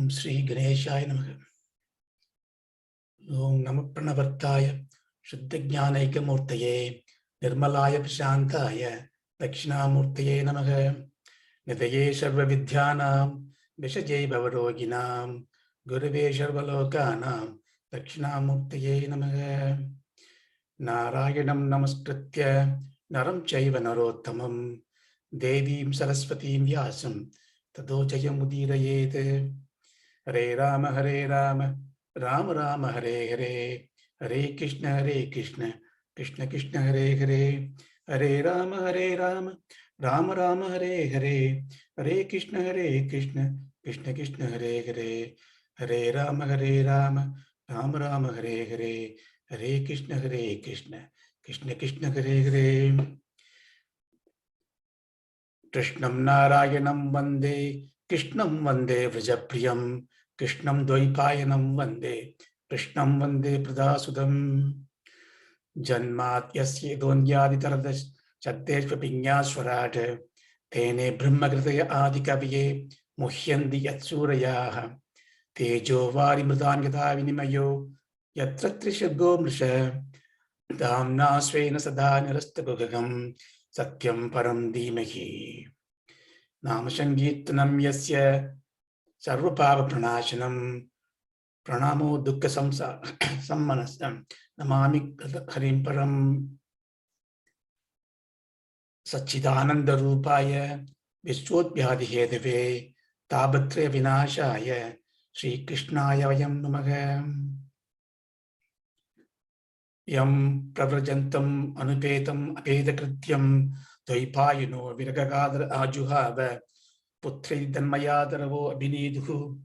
Om Sri Ganeshaya Namaha. Om Namah Pranavartaya Shuddha-jnanaika Murtaye Nirmalaya Prashantaya Dakshinamurtaye Namaha. Nitaye Sarva Vidhyanam Vishaje Bhavaroginam Gurave Sarva Lokanam Dakshinamurtaye Namaha. Narayanam Namaskritya Naram Chaiva Narottamam Devim Saraswatim Vyasam Tado Jayamudiraye. Hare Rama, Rama Rama, Hare Hare, Hare Krishna, Krishna Krishna, Hare Hare, Hare Rama, Rama Rama, Hare Hare, Hare Krishna, Krishna Krishna, Hare Hare, Hare Rama, Rama Rama, Hare Hare, Hare Krishna, Krishna Krishna, Hare Hare. Krishnam Narayanam Vande, Krishnam Vande Vrajapriyam, Krishnam Dvaipayanam Vande, Krishnam Vande Pradasudam. Janmat Yasya Donyaditaradas Chatteshva Pinyaswarata Tene Brahmagritaya Adikaviye Muhyandi Yatsurayaha Tejo Vari Mridangata Vinimayo Yatratrishago Mrisha Damna Svena Sada Nirastagogam Satyam Param Dhimahi. Namasangitnam Yasya Sarvapava Pranashanam Pranamo Dukkha Sammanasam Namami Harim Param Sachidananda Rupaya Vishwotvyadi Hedave Tabatre Vinashaya Sri Krishnaya Vayam Namaha. Yam Pravrajantam Anupetam Apedakrityam Dvaipayino Viragagadra Ajuhava Putri Danmayadaravo Abhinidhu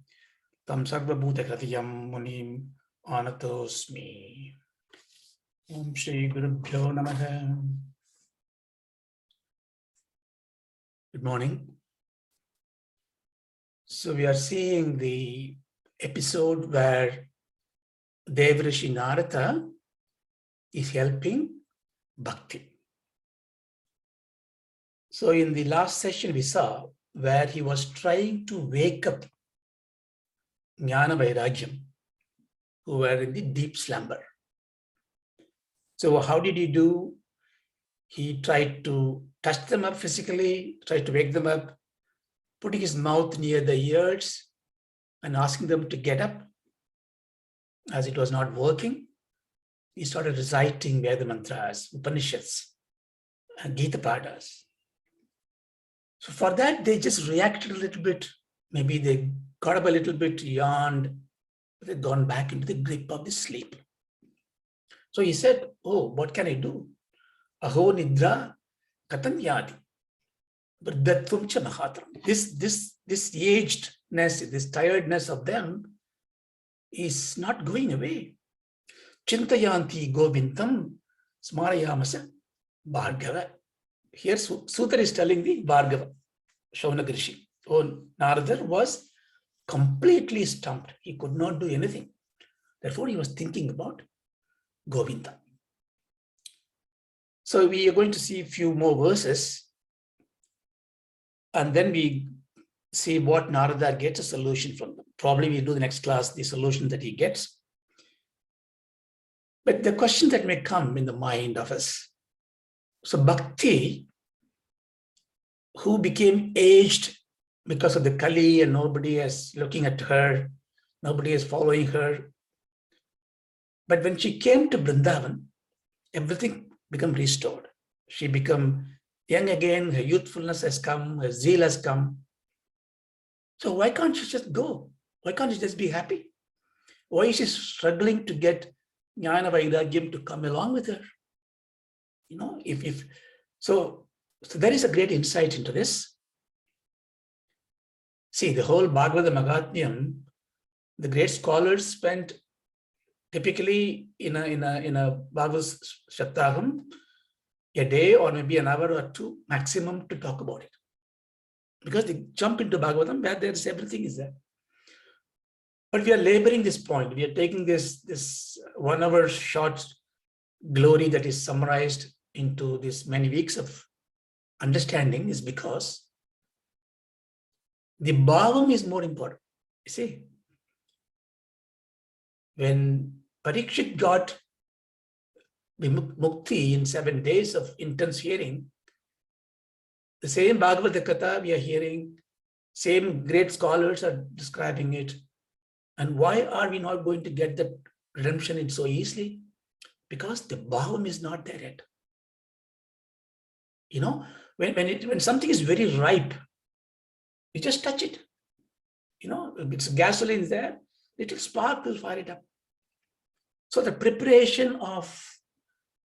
Tam Sarva Bhuta Kratiyam Munim Anatosmi. Om Shri Gurubhyo Namaha. Good morning. So we are seeing the episode where Devrishi Narada is helping Bhakti. So in the last session we saw where he was trying to wake up Jnana Vairagyam, who were in the deep slumber. So how did he do? He tried to touch them up physically, tried to wake them up, putting his mouth near the ears and asking them to get up. As it was not working, he started reciting Veda mantras, Upanishads, and Gita Padas. So for that, they just reacted a little bit. Maybe they got up a little bit, yawned, but they'd gone back into the grip of the sleep. So he said, oh, what can I do? Aho nidra katanyadi. But datvumcha mahatram. This agedness, this tiredness of them is not going away. Chintayanti govintam smarayamasa bhargava. Here Sutra is telling the Bhargava, Shaunaka Rishi. Oh, Narada was completely stumped. He could not do anything. Therefore, he was thinking about Govinda. So we are going to see a few more verses, and then we see what Narada gets a solution from them. Probably we'll do the next class, the solution that he gets. But the question that may come in the mind of us, so Bhakti, who became aged because of the Kali and nobody is looking at her, nobody is following her. But when she came to Vrindavan, everything became restored. She became young again, her youthfulness has come, her zeal has come. So why can't she just go? Why can't she just be happy? Why is she struggling to get Jnana Vairagyam to come along with her? You know, so there is a great insight into this. See, the whole Bhagavata Mahatmyam, the great scholars spent typically in a Bhagavad Saptaham, a day or maybe an hour or two maximum to talk about it. Because they jump into Bhagavatam where there's everything is there. But we are laboring this point. We are taking this 1 hour short glory that is summarized into this many weeks of understanding is because the bhavam is more important. You see, When Parikshit got the mukti in 7 days of intense hearing, the same Bhagavata Katha we are hearing, same great scholars are describing it. And why are we not going to get that redemption in so easily? Because the bhavam is not there yet. You know, when something is very ripe, you just touch it. You know, if it's gasoline there, little spark will fire it up. So the preparation of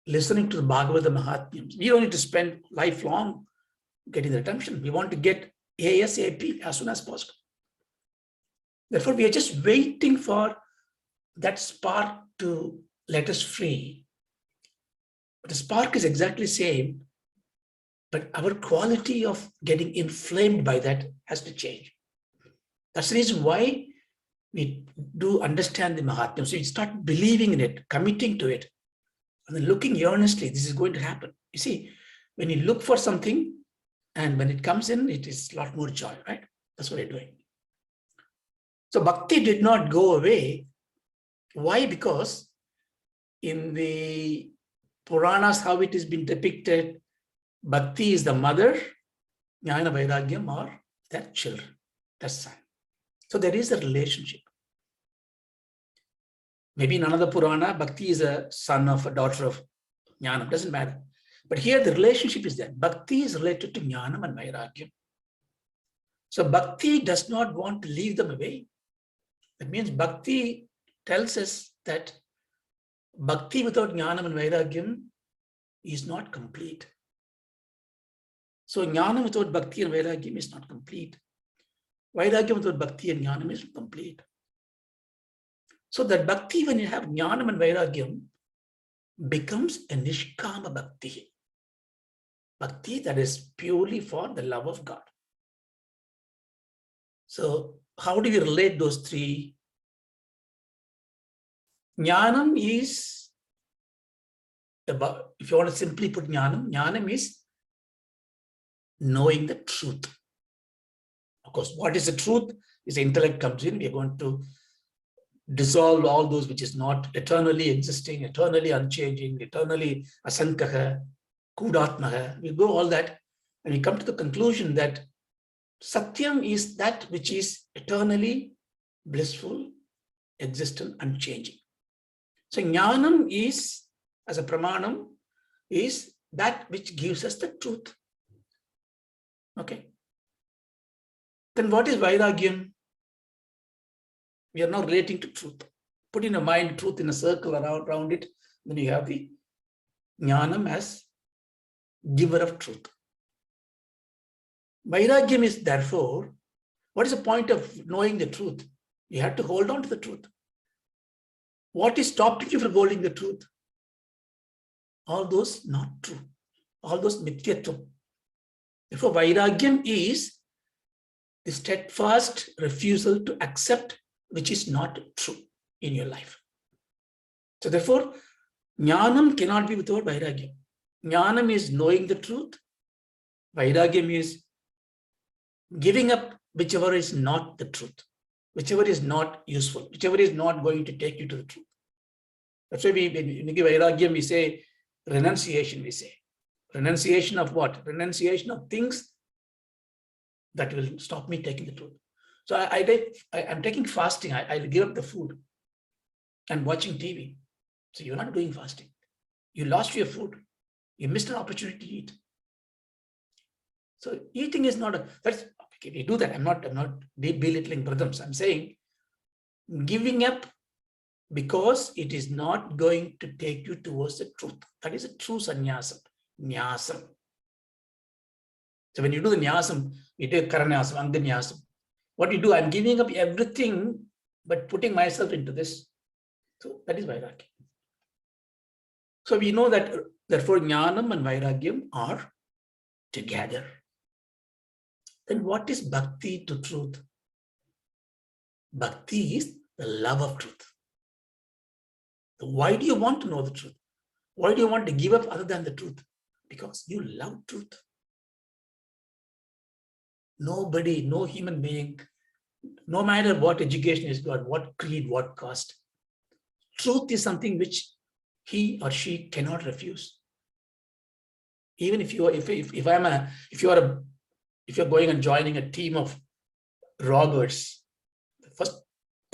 listening to the Bhagavata Mahatmyam, we don't need to spend lifelong getting the redemption. We want to get ASAP as soon as possible. Therefore, we are just waiting for that spark to let us free. But the spark is exactly the same, but our quality of getting inflamed by that has to change. That's the reason why we do understand the Mahatmyam. So you start believing in it, committing to it, and then looking earnestly, this is going to happen. You see, when you look for something and when it comes in, it is a lot more joy, right? That's what you're doing. So bhakti did not go away. Why? Because in the Puranas, how it has been depicted, bhakti is the mother, jnana vairagyam are their children, their son. So there is a relationship. Maybe in another Purana, bhakti is a son of a daughter of jnanam, doesn't matter. But here the relationship is there. Bhakti is related to jnanam and vairagyam. So bhakti does not want to leave them away. That means bhakti tells us that bhakti without jnanam and vairagyam is not complete. So jnanam without bhakti and vairagyam is not complete. Vairagyam without bhakti and jnanam is complete. So that bhakti, when you have jnanam and vairagyam, becomes a nishkama bhakti. Bhakti that is purely for the love of God. So how do we relate those three? Jnanam is, if you want to simply put jnanam is knowing the truth. Of course, what is the truth? Is the intellect comes in, we are going to dissolve all those which is not eternally existing, eternally unchanging, eternally asankaha, kudatmaha. We go all that and we come to the conclusion that Satyam is that which is eternally blissful, existent, unchanging. So jnanam is, as a pramanam, is that which gives us the truth. Okay. Then what is vairagyam? We are now relating to truth. Put in a mind truth in a circle around it. Then you have the jnanam as giver of truth. Vairagyam is therefore, what is the point of knowing the truth? You have to hold on to the truth. What is stopping you from holding the truth? All those not true. All those mithyatvam. Therefore, vairagyam is the steadfast refusal to accept which is not true in your life. So therefore, jnanam cannot be without vairagyam. Jnanam is knowing the truth. Vairagyam is giving up whichever is not the truth, whichever is not useful, whichever is not going to take you to the truth. That's why when we give vairagyam, we say renunciation, we say. Renunciation of what? Renunciation of things that will stop me taking the truth. So I'm taking fasting. I'll give up the food and watching TV. So you're not doing fasting. You lost your food. You missed an opportunity to eat. So eating is not that's okay. We do that. I'm not belittling Pradhams. I'm saying giving up because it is not going to take you towards the truth. That is a true sannyasam. Nyasam. So when you do the nyasam, you take karanyasam, anganyasam. What you do, I'm giving up everything, but putting myself into this. So that is vairagya. So we know that, therefore, jnanam and vairagyam are together. Then what is bhakti to truth? Bhakti is the love of truth. So why do you want to know the truth? Why do you want to give up other than the truth? Because you love truth. Nobody, no human being, no matter what education is got, what creed, what caste, truth is something which he or she cannot refuse. Even if you're going and joining a team of robbers, the first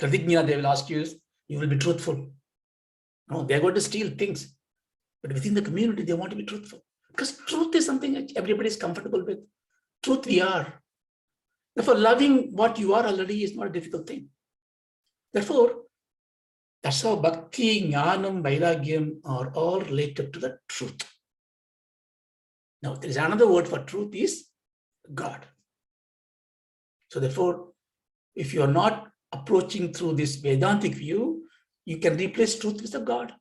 pratigna they will ask you is, you will be truthful. No, they're going to steal things. But within the community, they want to be truthful. Because truth is something that everybody is comfortable with. Truth we are. Therefore, loving what you are already is not a difficult thing. Therefore, that's how bhakti, jnanam, vairagyam are all related to the truth. Now, there is another word for truth is God. So therefore, if you are not approaching through this Vedantic view, you can replace truth with a God.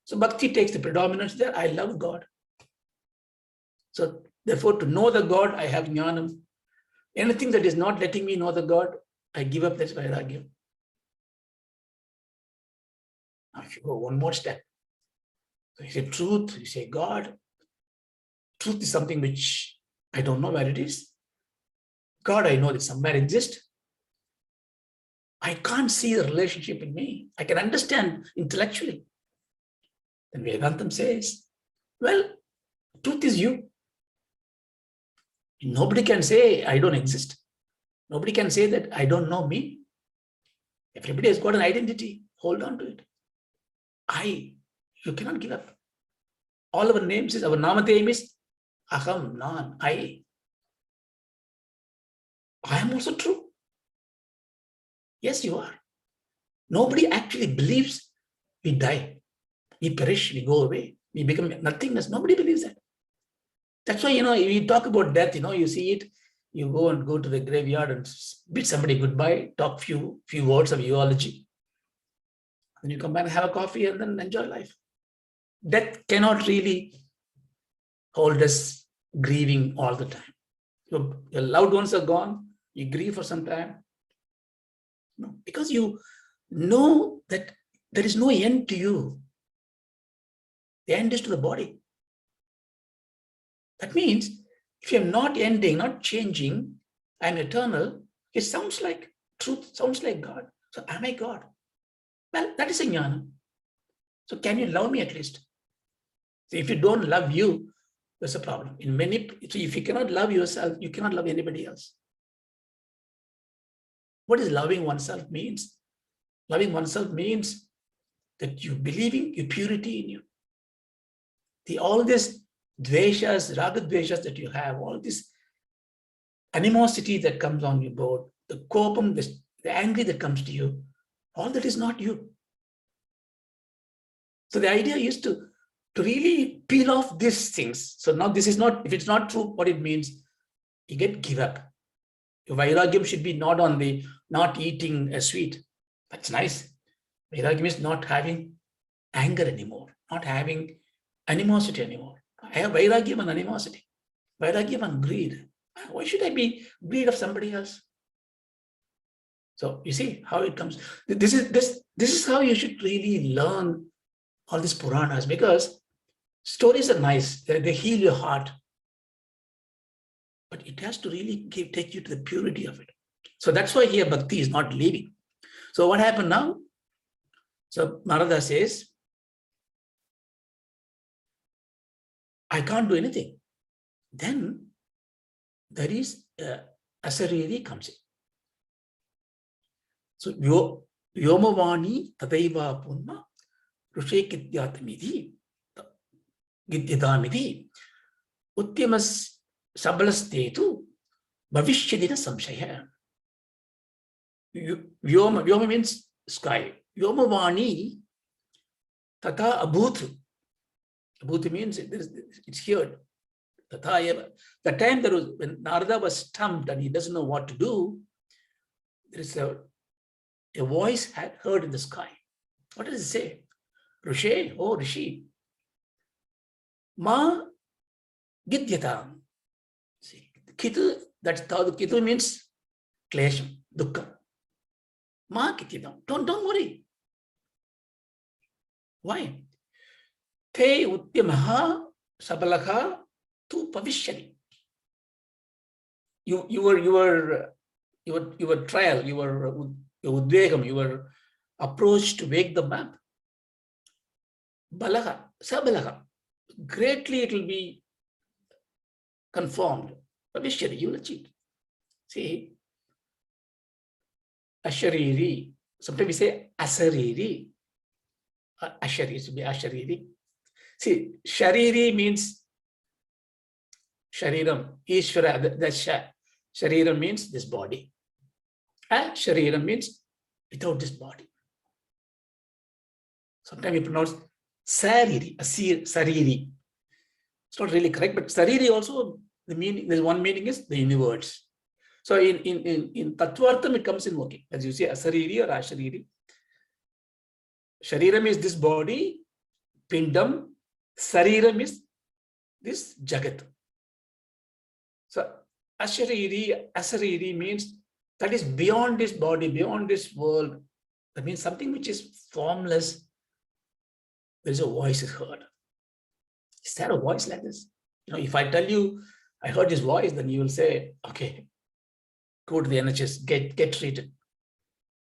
So bhakti takes the predominance there. I love God. So therefore, to know the God, I have jnanam. Anything that is not letting me know the God, I give up. That's vairagya. Now, if you go one more step, so you say truth, you say God. Truth is something which I don't know where it is. God, I know that somewhere exists. I can't see the relationship in me. I can understand intellectually. Then Vedantam says, well, truth is you. Nobody can say I don't exist. Nobody can say that I don't know me. Everybody has got an identity. Hold on to it. You cannot give up. All our names is, our namatayam is aham, nan, I. I am also true. Yes, you are. Nobody actually believes we die, we perish, we go away, we become nothingness. Nobody believes that. That's why, we talk about death, you see it, you go to the graveyard and bid somebody goodbye, talk few words of eulogy. Then you come back and have a coffee and then enjoy life. Death cannot really hold us grieving all the time. Your loved ones are gone, you grieve for some time. No, because you know that there is no end to you. The end is to the body. That means if you're not ending, not changing, I'm eternal, it sounds like truth, sounds like God. So am I God? Well, that is a jnana. So can you love me at least? So if you don't love you, there's a problem. So if you cannot love yourself, you cannot love anybody else. What is loving oneself means? Loving oneself means that you believing your purity in you. All these dveshas, ragadveshas that you have, all this animosity that comes on your board, the kopam, the anger that comes to you, all that is not you. So the idea is to really peel off these things. So now this is not, if it's not true, what it means, you give up. Your vairagyam should be not eating a sweet. That's nice. Vairagyam is not having anger anymore, not having animosity anymore. I have vairagyam and animosity, vairagyam and greed. Why should I be greed of somebody else? So you see how it comes. This is how you should really learn all these Puranas, because stories are nice. They heal your heart. But it has to really take you to the purity of it. So that's why here bhakti is not leaving. So what happened now? So Narada says, I can't do anything. Then there is Asariri comes in. So Yomavani Tadaiva Punma Rushe Gidyatamidhi Gidyadamidhi Utyamas Sabalastetu Bhavishyadina Samshaya. Vyoma means sky. Yomavani Tata Abhutu. Abhuti means it's here. Tata. The time when Narada was stumped and he doesn't know what to do, there is a voice heard in the sky. What does it say? Rishe, oh Rishi. Ma Gidyatam. See, Kitu, that's Kitu means klesham, dukkha. Ma Gidyatam. Don't worry. Why? Te utyamaha sabalakha tu pavishyani. Your trial, your udvegam, your approach to wake them up, balaga, sabalaga, greatly it will be confirmed. Abhishari, you will achieve. See, ashariri. Sometimes we say asariri. Ashari, to be ashariri. See, shariri means shariram, Ishvara, that's shariram means this body. And shariram means without this body. Sometimes we pronounce sariri, sariri. It's not really correct, but sariri also, the meaning, there's one meaning is the universe. So in Tattvartham, it comes in working. As you say, asariri or ashariri. Shariram is this body, pindam, sariram is this jagat. So asariri means that is beyond this body, beyond this world. That means something which is formless. There is a voice is heard. Is there a voice like this? If I tell you, I heard this voice, then you will say, okay, go to the NHS, get treated.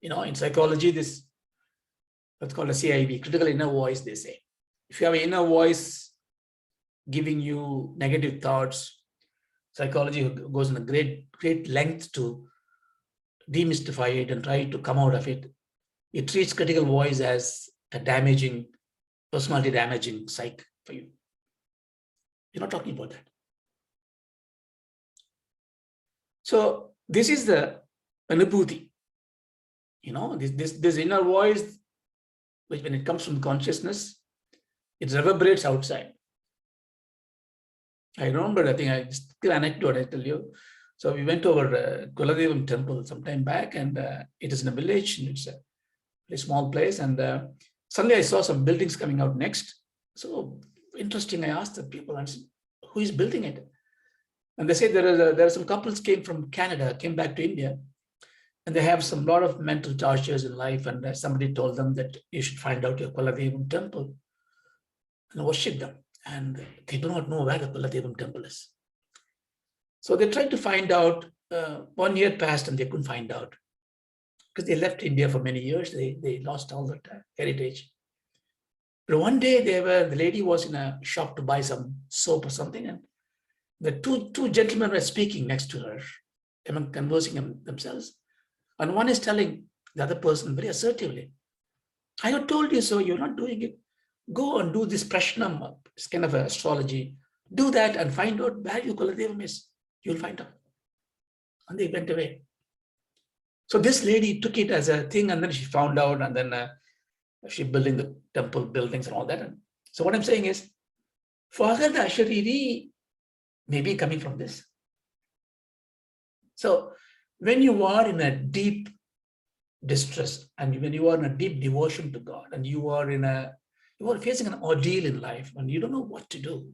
In psychology, this what's called a CIV, critical inner voice, they say. If you have an inner voice giving you negative thoughts, psychology goes in a great length to demystify it and try to come out of it. It treats critical voice as a damaging, personality damaging psych for you. You're not talking about that. So this is the anubhuti. This inner voice, which when it comes from consciousness, it reverberates outside. I remember, I think I just give an anecdote, I tell you. So we went over Kuladevam temple some time back, and it is in a village, and it's a very small place. And suddenly I saw some buildings coming out next. So interesting, I asked the people, and said, who is building it? And they said there are some couples came from Canada, came back to India, and they have some lot of mental tortures in life. And somebody told them that you should find out your Kuladevam temple and worship them. And they do not know where the Kuladevam temple is. So they tried to find out. 1 year passed and they couldn't find out because they left India for many years. They lost all that heritage. But one day the lady was in a shop to buy some soap or something, and the two gentlemen were speaking next to her, conversing themselves. And one is telling the other person very assertively, I have told you so, you're not doing it. Go and do this prashnam, it's kind of astrology. Do that and find out where your Kuladevam is. You'll find out. And they went away. So this lady took it as a thing, and then she found out, and then she building the temple buildings and all that. And so what I'm saying is, forget the ashariri may be coming from this. So when you are in a deep distress, and when you are in a deep devotion to God, and you are facing an ordeal in life, and you don't know what to do,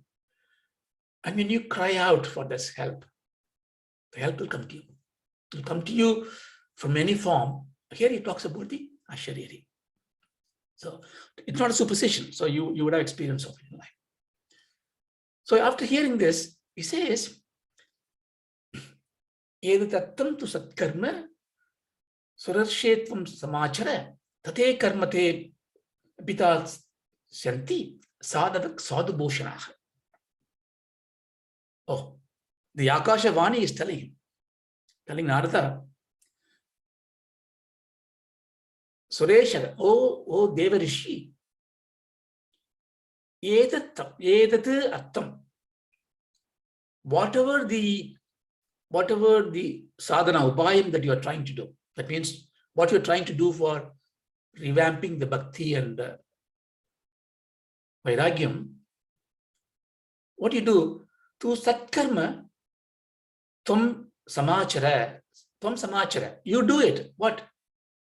and when you cry out for this help, the help will come to you. It will come to you from any form. Here he talks about the ashariri. So it's not a superstition. So you would have experience of it in life. So after hearing this, he says, Edatattam tu satkarma surarshetvam samachara tate karmate pita shanti sadhavak sadhubhoshanaha. Oh, the Akasha Vani is telling Narada, Suresha, oh Devarishi, edat attam. Whatever the sadhana, ubayam that you are trying to do, that means what you're trying to do for revamping the bhakti and vairagyam, what you do, to satkarma, tvam samachara, you do it. What?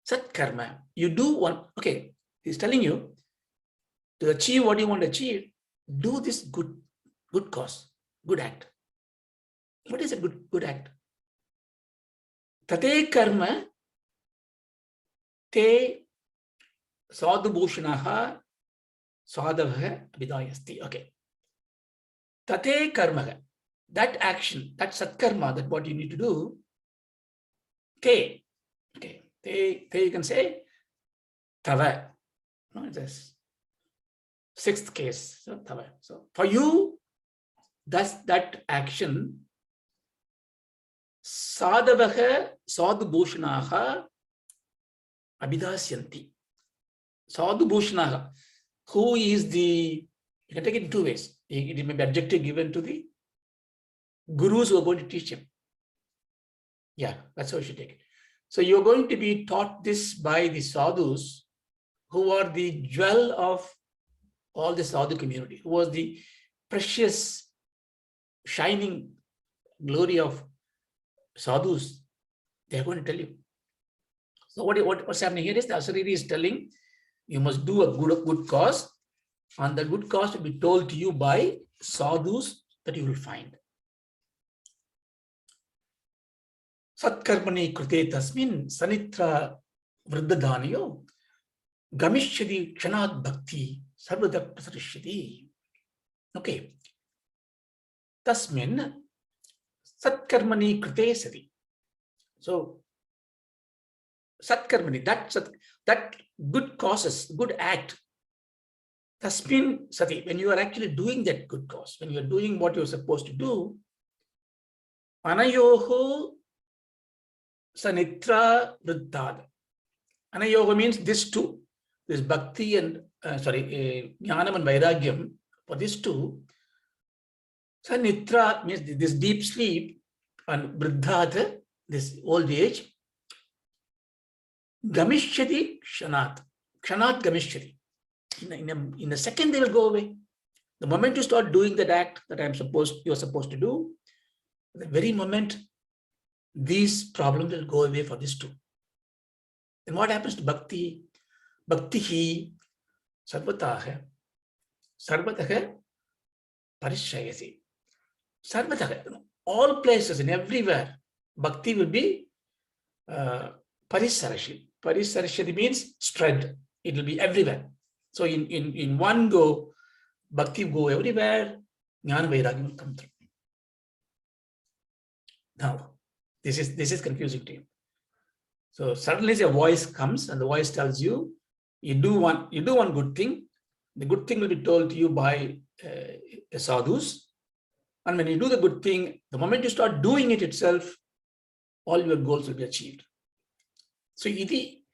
Satkarma. You do one, okay, he's telling you to achieve what you want to achieve, do this good cause, good act. What is a good act? Tate karma te sadhubhushanaha sadhavah vidayasti. Okay. Tate karma, that action, that satkarma, that what you need to do, te, you can say, Tava. No, it's a sixth case. So, tava. So for you, that's that action. Sadavaha sadhubhushanaha abhidasyanti. Sadhubhushanaha. Who is the, you can take it in two ways. It may be adjective given to the gurus who are going to teach him. Yeah, that's how you should take it. So you're going to be taught this by the sadhus who are the jewel of all the sadhu community, who was the precious, shining glory of sadhus. They're going to tell you. So what's happening here is the Asariri is telling you must do a good cause, and the good cause will be told to you by sadhus that you will find. Satkarmani krute tasmin sanitra vriddadhaniyo gamishyadi kshanad bhakti sarvada prasarishyati. Okay. Tasmin satkarmani krite sati. So satkarmani, that good causes, good act. Tasmin sati, when you are actually doing that good cause, when you are doing what you are supposed to do, anayoho sanitra vriddad. Anayoga means this two, this bhakti and jnanam and vairagyam. For these two, sanitra means this deep sleep, and vriddhat, this old age. Gamishyati kshanat. Kshanat gamishyati. In a second they will go away. The moment you start doing that act that you are supposed to do, the very moment these problems will go away for these two. Then what happens to bhakti? Bhakti hi sarvataha parishayasi. Sarvataha, all places and everywhere, bhakti will be parisarashit. Parisarashit means spread. It will be everywhere. So in one go, bhakti will go everywhere, jnana vairagya will come through. Now, this is confusing to you. So suddenly a voice comes and the voice tells you, you do one good thing. The good thing will be told to you by sadhus. And when you do the good thing, the moment you start doing it itself, all your goals will be achieved. So iti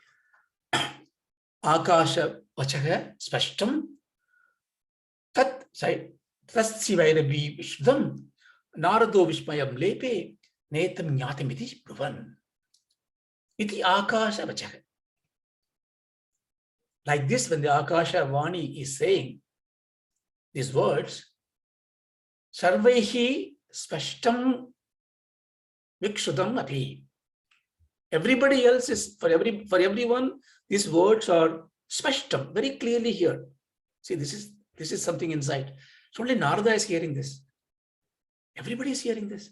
akasha vachaha spashtam tat tasyivairabi vishdam narado vishmayam lepe netam jnatamiti bruvan. Iti akasha vachaha. Like this, when the Akasha Vani is saying these words, sarvaihi spashtam vikshudam api. Everybody else is, for everyone, these words are spashtam, very clearly here. See, this is something inside. So only Narada is hearing this. Everybody is hearing this.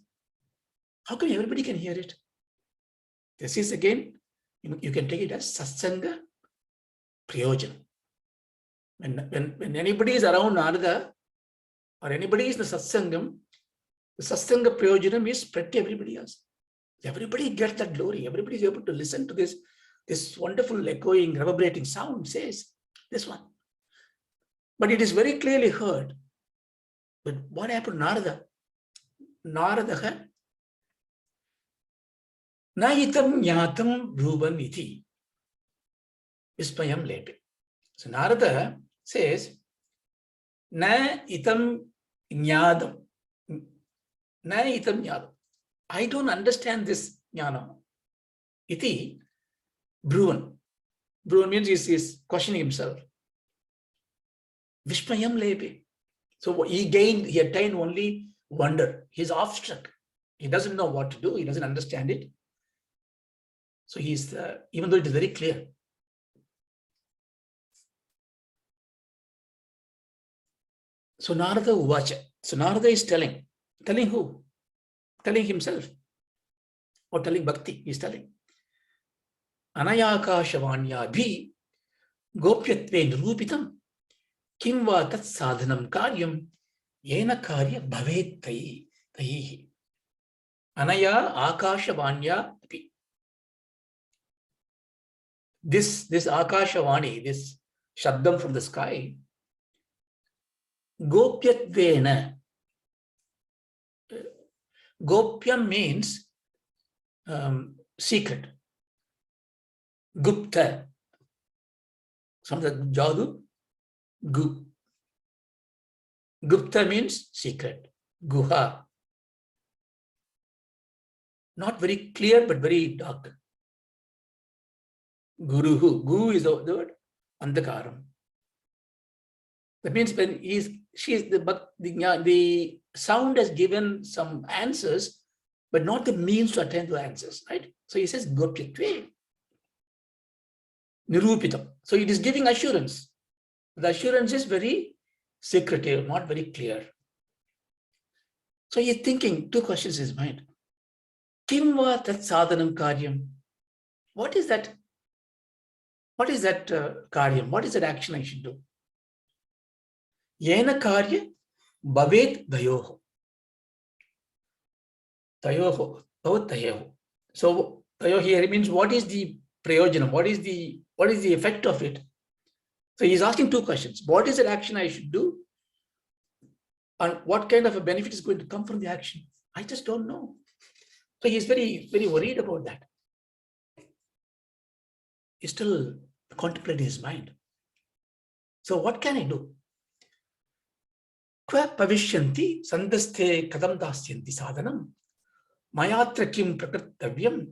How come everybody can hear it? This is again, you can take it as satsanga prayojana. When anybody is around Narada or anybody is in the satsanga prayojanam is spread to everybody else. Everybody gets that glory. Everybody is able to listen to this wonderful echoing, reverberating sound, says this one. But it is very clearly heard. But what happened to Narada? Narada Nayitam Yatam Ruban Iti Vispayam Lepe. So Narada says, Na itam jnadam. Na itam jnadam. I don't understand this jnana. Iti Bruvan. Bruvan means he's questioning himself. Vishmayam lepe. So he attained only wonder. He's awestruck. He doesn't know what to do. He doesn't understand it. So he's, even though it is very clear. So Narada Uvacha. So Narada is telling who? Telling himself. Or telling Bhakti, he's telling. Anayakashavanya bhi gopyatve nirupitam kim va tat sadhanam karyam yena karya bhavet tayihi. Anaya akashavanya bhi. This Akashavani, this Shabdam from the sky, Gopyatvena. Gopyam means secret. Gupta. Some of the Jadu. Gupta means secret. Guha. Not very clear, but very dark. Guruhu. Gu is the word. Andhakaram. That means when the sound has given some answers, but not the means to attain the answers, right? So he says, Gopyatve. Nirupitam. So it is giving assurance. The assurance is very secretive, not very clear. So he's thinking, two questions in his mind. Kim va tat sadhanam karyam? What is that? What is that karyam? What is that action I should do? Yena karya bhavet dayoho. Tayoho. Bhavat tayoho. So tayoho here means what is the prayojanam? What is the effect of it? So he's asking two questions. What is that action I should do? And what kind of a benefit is going to come from the action? I just don't know. So he's very, very worried about that. He's still contemplating his mind. So what can I do? Kva pavishyanti sandasthe kadam dasyanti sadhanam mayatra kim prakritavyam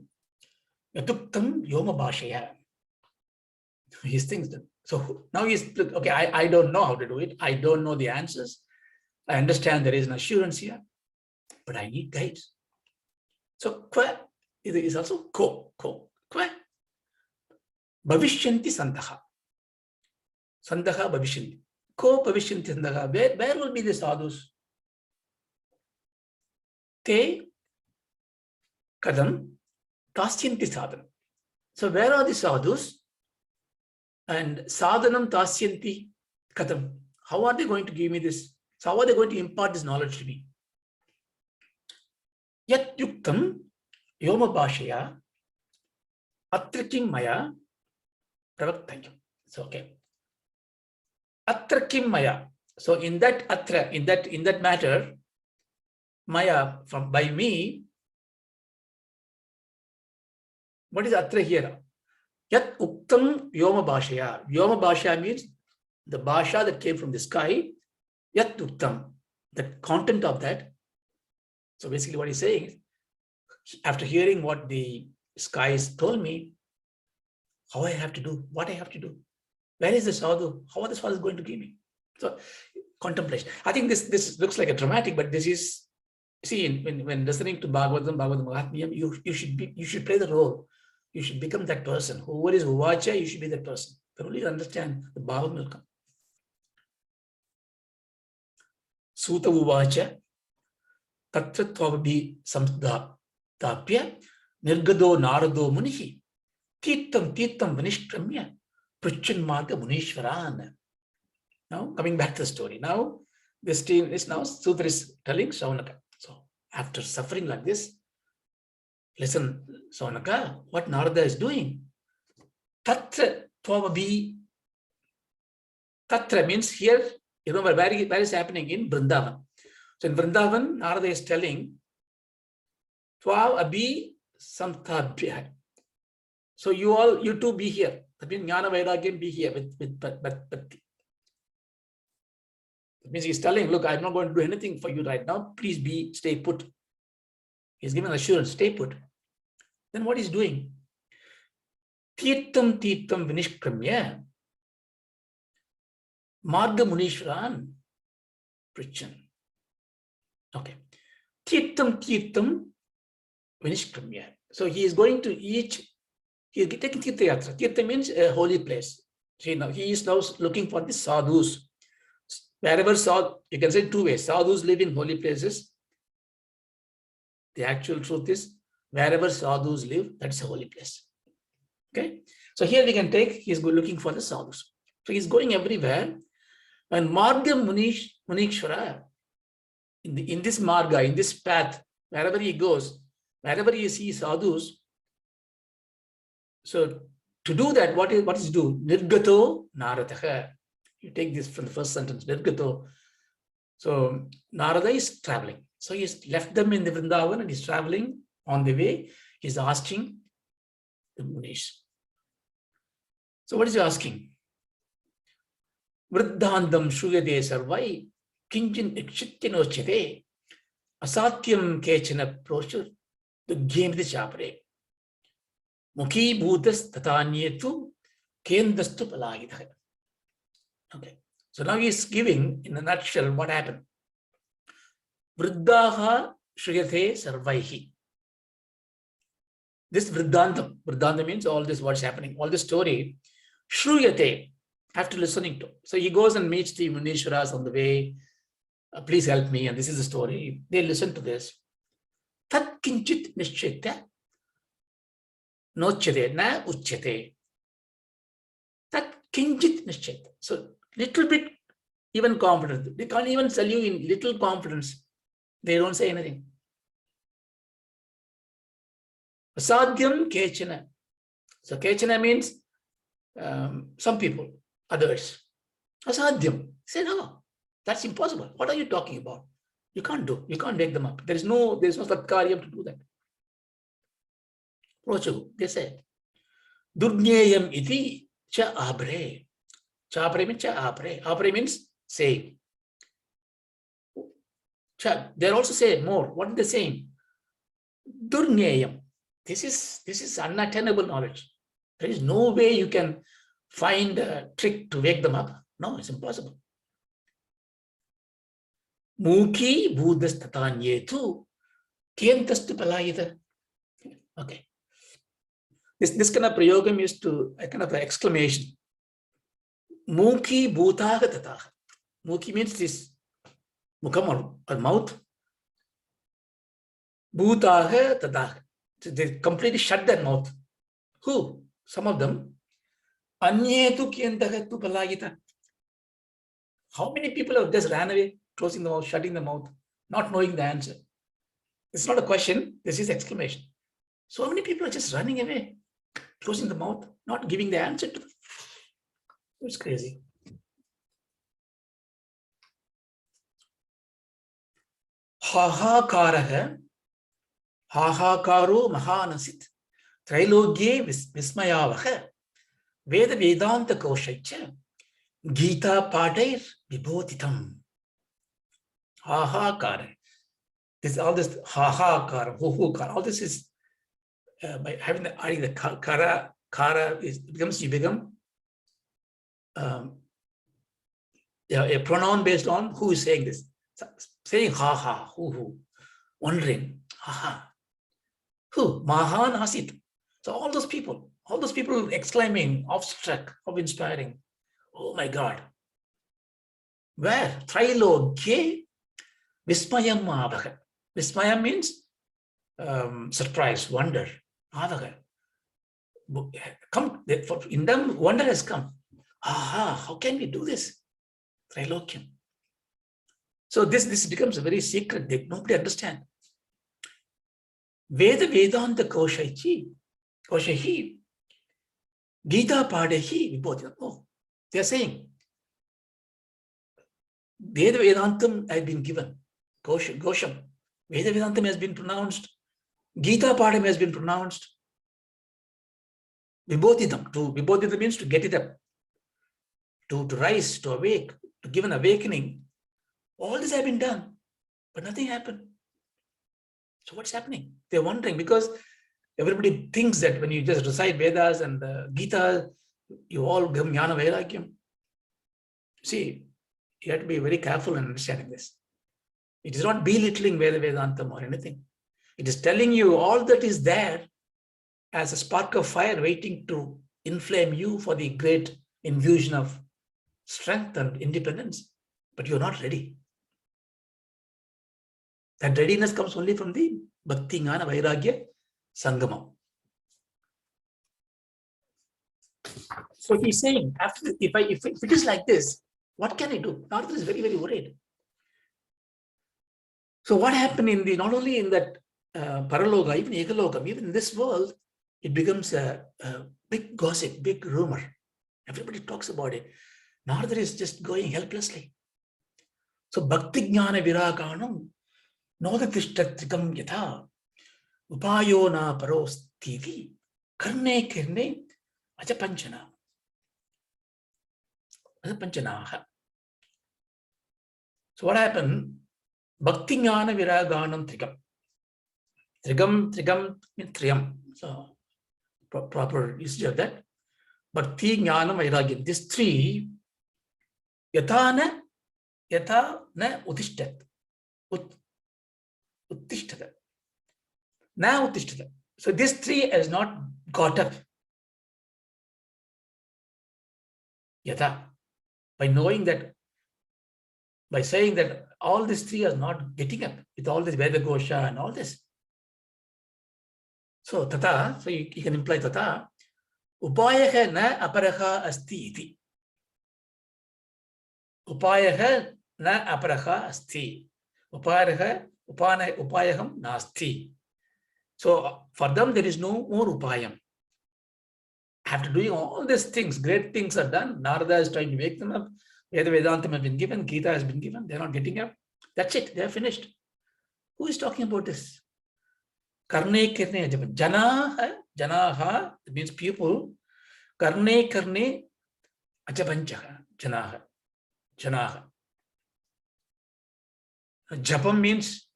yatuktam yoma bhashaya. He's thinking. So now he's, okay, I don't know how to do it. I don't know the answers. I understand there is an assurance here, but I need guides. So kva is also ko. Kva bhavishyanti sandaha. Sandaha bhavishyanti. Ko bhavishyanti sandaha. Where will be the sadhus? Te kadam tasyanti sadhanam. So where are the sadhus? And sadhanam tasyanti kadam. How are they going to give me this? So how are they going to impart this knowledge to me? Yat yuktam yoma bhashaya atrakim maya pravaktayam. So okay. Atrakim maya. So in that atra, in that matter, maya by me. What is atra here? Yat uktam yoma bhashaya. Yoma bhashaya means the bhasha that came from the sky. Yat uktam, the content of that. So basically what he's saying is, after hearing what the skies told me, how I have to do, what I have to do. Where is the sadhu? How are the sadhus going to give me? So contemplation. I think this looks like a dramatic, but this is, see, when listening to Bhagavata Mahatmyam, you should play the role. You should become that person. Whoever is Uvacha, you should be that person. Then only you understand the Bhagavad will come. Suta Uvacha Tatra Tvavabhi Samstapya Nirgado Narado Munihi Titam Vanishkramya Prichan Marga Munishvaran. Now, coming back to the story. Now, this team is now, Sutra is telling Saunaka. So, after suffering like this, listen, Saunaka, what Narada is doing. Tatra Tvavabhi. Tatra means here, you know, where is happening in Vrindavan. So in Vrindavan, Narada is telling, Tvav Abhi Samtabhya. So you two be here. That means Jnana Vairagyan be here with Bhakti. That means he's telling, look, I'm not going to do anything for you right now. Please stay put. He's giving assurance, stay put. Then what he's doing? Tirtam Vinishkramya Marga Munishwaran Prichan. Okay. Tirtam Vinishkramya. So he is going to each, he is taking Tirtha Yatra. Tirtha means a holy place. So now he is now looking for the sadhus. Wherever you can say two ways. Sadhus live in holy places. The actual truth is, wherever sadhus live, that's a holy place. Okay. So here we can take, he's looking for the sadhus. So he's going everywhere. And Marga Munishwara, in this Marga, in this path, wherever he goes, wherever he sees sadhus, so to do that, what is to do? Nirgato Naradaha. You take this from the first sentence, Nirgato. So Narada is traveling. So he's left them in the Vrindavan and he's traveling. On the way, he's asking the Munish. So what is he asking? Vriddhandam Shuyade Sarvai Kinchin Ikshitinochite Asatyam Kechana Proshur the game the Chapre Mukhi Bhutas Tatanyetu Kendastu Palagita. Okay. So now he is giving in a nutshell what happened. Vriddaha Shriyate Sarvaihi. This Vriddhantam means all this what's happening, all this story, Shruyate, after listening to. So he goes and meets the Munishwaras on the way. Please help me, and this is the story. They listen to this. Tat kinchit nishchita nochate na uchate. Tat kinchit nishchita. So little bit even confidence. They can't even tell you in little confidence. They don't say anything. Asadhyam kechana. So kechana means some people, others. Asadhyam. Say no, that's impossible. What are you talking about? You can't do. You can't make them up. There is no satkaryam to do that. Prochagu, they said. Durnyayam iti cha abre. Cha abre means cha abre. Abre means say. They're also saying more. What are they saying? Durnyayam. This is unattainable knowledge. There is no way you can find a trick to wake them up. No, it's impossible. Mukhi Buddhas Tatanyetu Kientastu Palayita. Okay. This kind of prayogam is to a kind of an exclamation. Mukhi Bhutaha Tataha. Mukhi means this mukam or mouth. Bhutaha Tataha. They completely shut their mouth. Who? Some of them. Anyetu Kientahatu Palayita. How many people have just ran away, closing the mouth, shutting the mouth, not knowing the answer? It's not a question, this is exclamation. So many people are just running away, closing the mouth, not giving the answer to them. It's crazy. Hahakaraha, hahakaro mahanasit, trilogye vismayavaha, Veda Vedanta Koshacha, Gita Padair Vibhotitam. Hahakara. All this hahakara, huhukara, all this is by having adding the kara you become a pronoun based on who is saying this. Saying ha, hu, wondering, who, mahan asit. So all those people exclaiming, awestruck, inspiring. Oh my God. Where? Trilogye vismayam avaha. Vismayam means surprise, wonder. Avaha. Come, in them, wonder has come. How can we do this? Trilokyam. So this becomes a very secret that nobody understands. Veda Vedanta Koshahi, Gita Padehi Vibhotitam. Oh, they are saying, Veda Vedantam has been given. Gosham. Veda Vedantam has been pronounced. Gita Padam has been pronounced. Vibhotitam. Vibhotitam means to get it up. To rise, to awake, to give an awakening. All this has been done, but nothing happened. So what's happening? They're wondering because everybody thinks that when you just recite Vedas and Gita, you all give Jnana Vairagyam. See, you have to be very careful in understanding this. It is not belittling Veda Vedantam or anything. It is telling you all that is there as a spark of fire waiting to inflame you for the great infusion of strength and independence. But you're not ready. That readiness comes only from the Bhakti Jnana Vairagya Sangamam. So he's saying, after if it is like this, what can I do? Narada is very, very worried. So what happened in not only in that Paraloka, even Ekalokam, even in this world, it becomes a big gossip, big rumor. Everybody talks about it. Narada is just going helplessly. So bhakti jnana viraganam nodatishtatrikam yatha upayo na parostiti karne kirne ajapanchana. Ajapanchanaha. So what happened? Bhakti jnana viraganam trikam. Trigam means triyam. So proper usage of that. Bhakti jnana vairagya. These three, yatha na utishtat. Uttishtada. Na uttishtada. So these three has not got up. Yatha. By knowing that, by saying that all these three are not getting up with all this Veda Gosha and all this. So tata, so you can imply tata, upayaha na aparaha asti iti. Upayaha na aparaha asti. Upayaham nasti. So for them, there is no more upayam. After doing all these things, great things are done. Narada is trying to wake them up. Veda Vedantam has been given. Gita has been given. They're not getting up. That's it. They're finished. Who is talking about this? Karne karne ajapan. Janaha means people. Karne karne ajapanchaha. Janaha. Japam means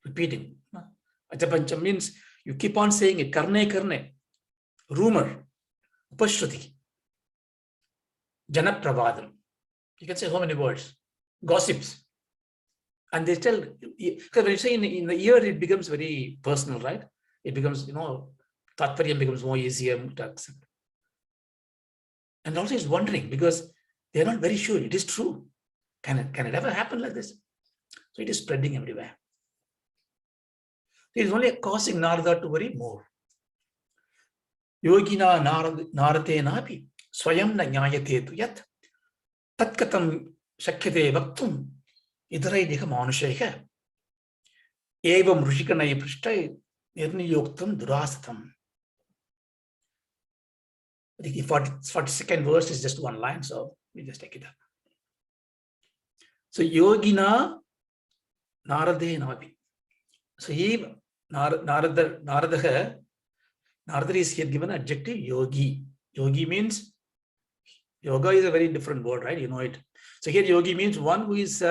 repeating. Ajapancha means you keep on saying it. Karne. Rumor. Upashruti. Janapravadam. You can say how many words? Gossips. And they tell, because when you say in the ear, it becomes very personal, right? It becomes, Tatparyam becomes more easier to accept. And also he's wondering because they're not very sure it is true. Can it ever happen like this? So it is spreading everywhere. It is only causing Narada to worry more. Yogina narate napi swayam na nyayate tu yat tatkatam shakyate vaktum idaraidiha manusheha evam rushikanai prishtai nirniyoktam durasatam. The 42nd verse is just one line, so we just take it up. So yogina narade napi. So he Narada is here given adjective yogi. Yogi means, yoga is a very different word, right? You know it. So here yogi means one who is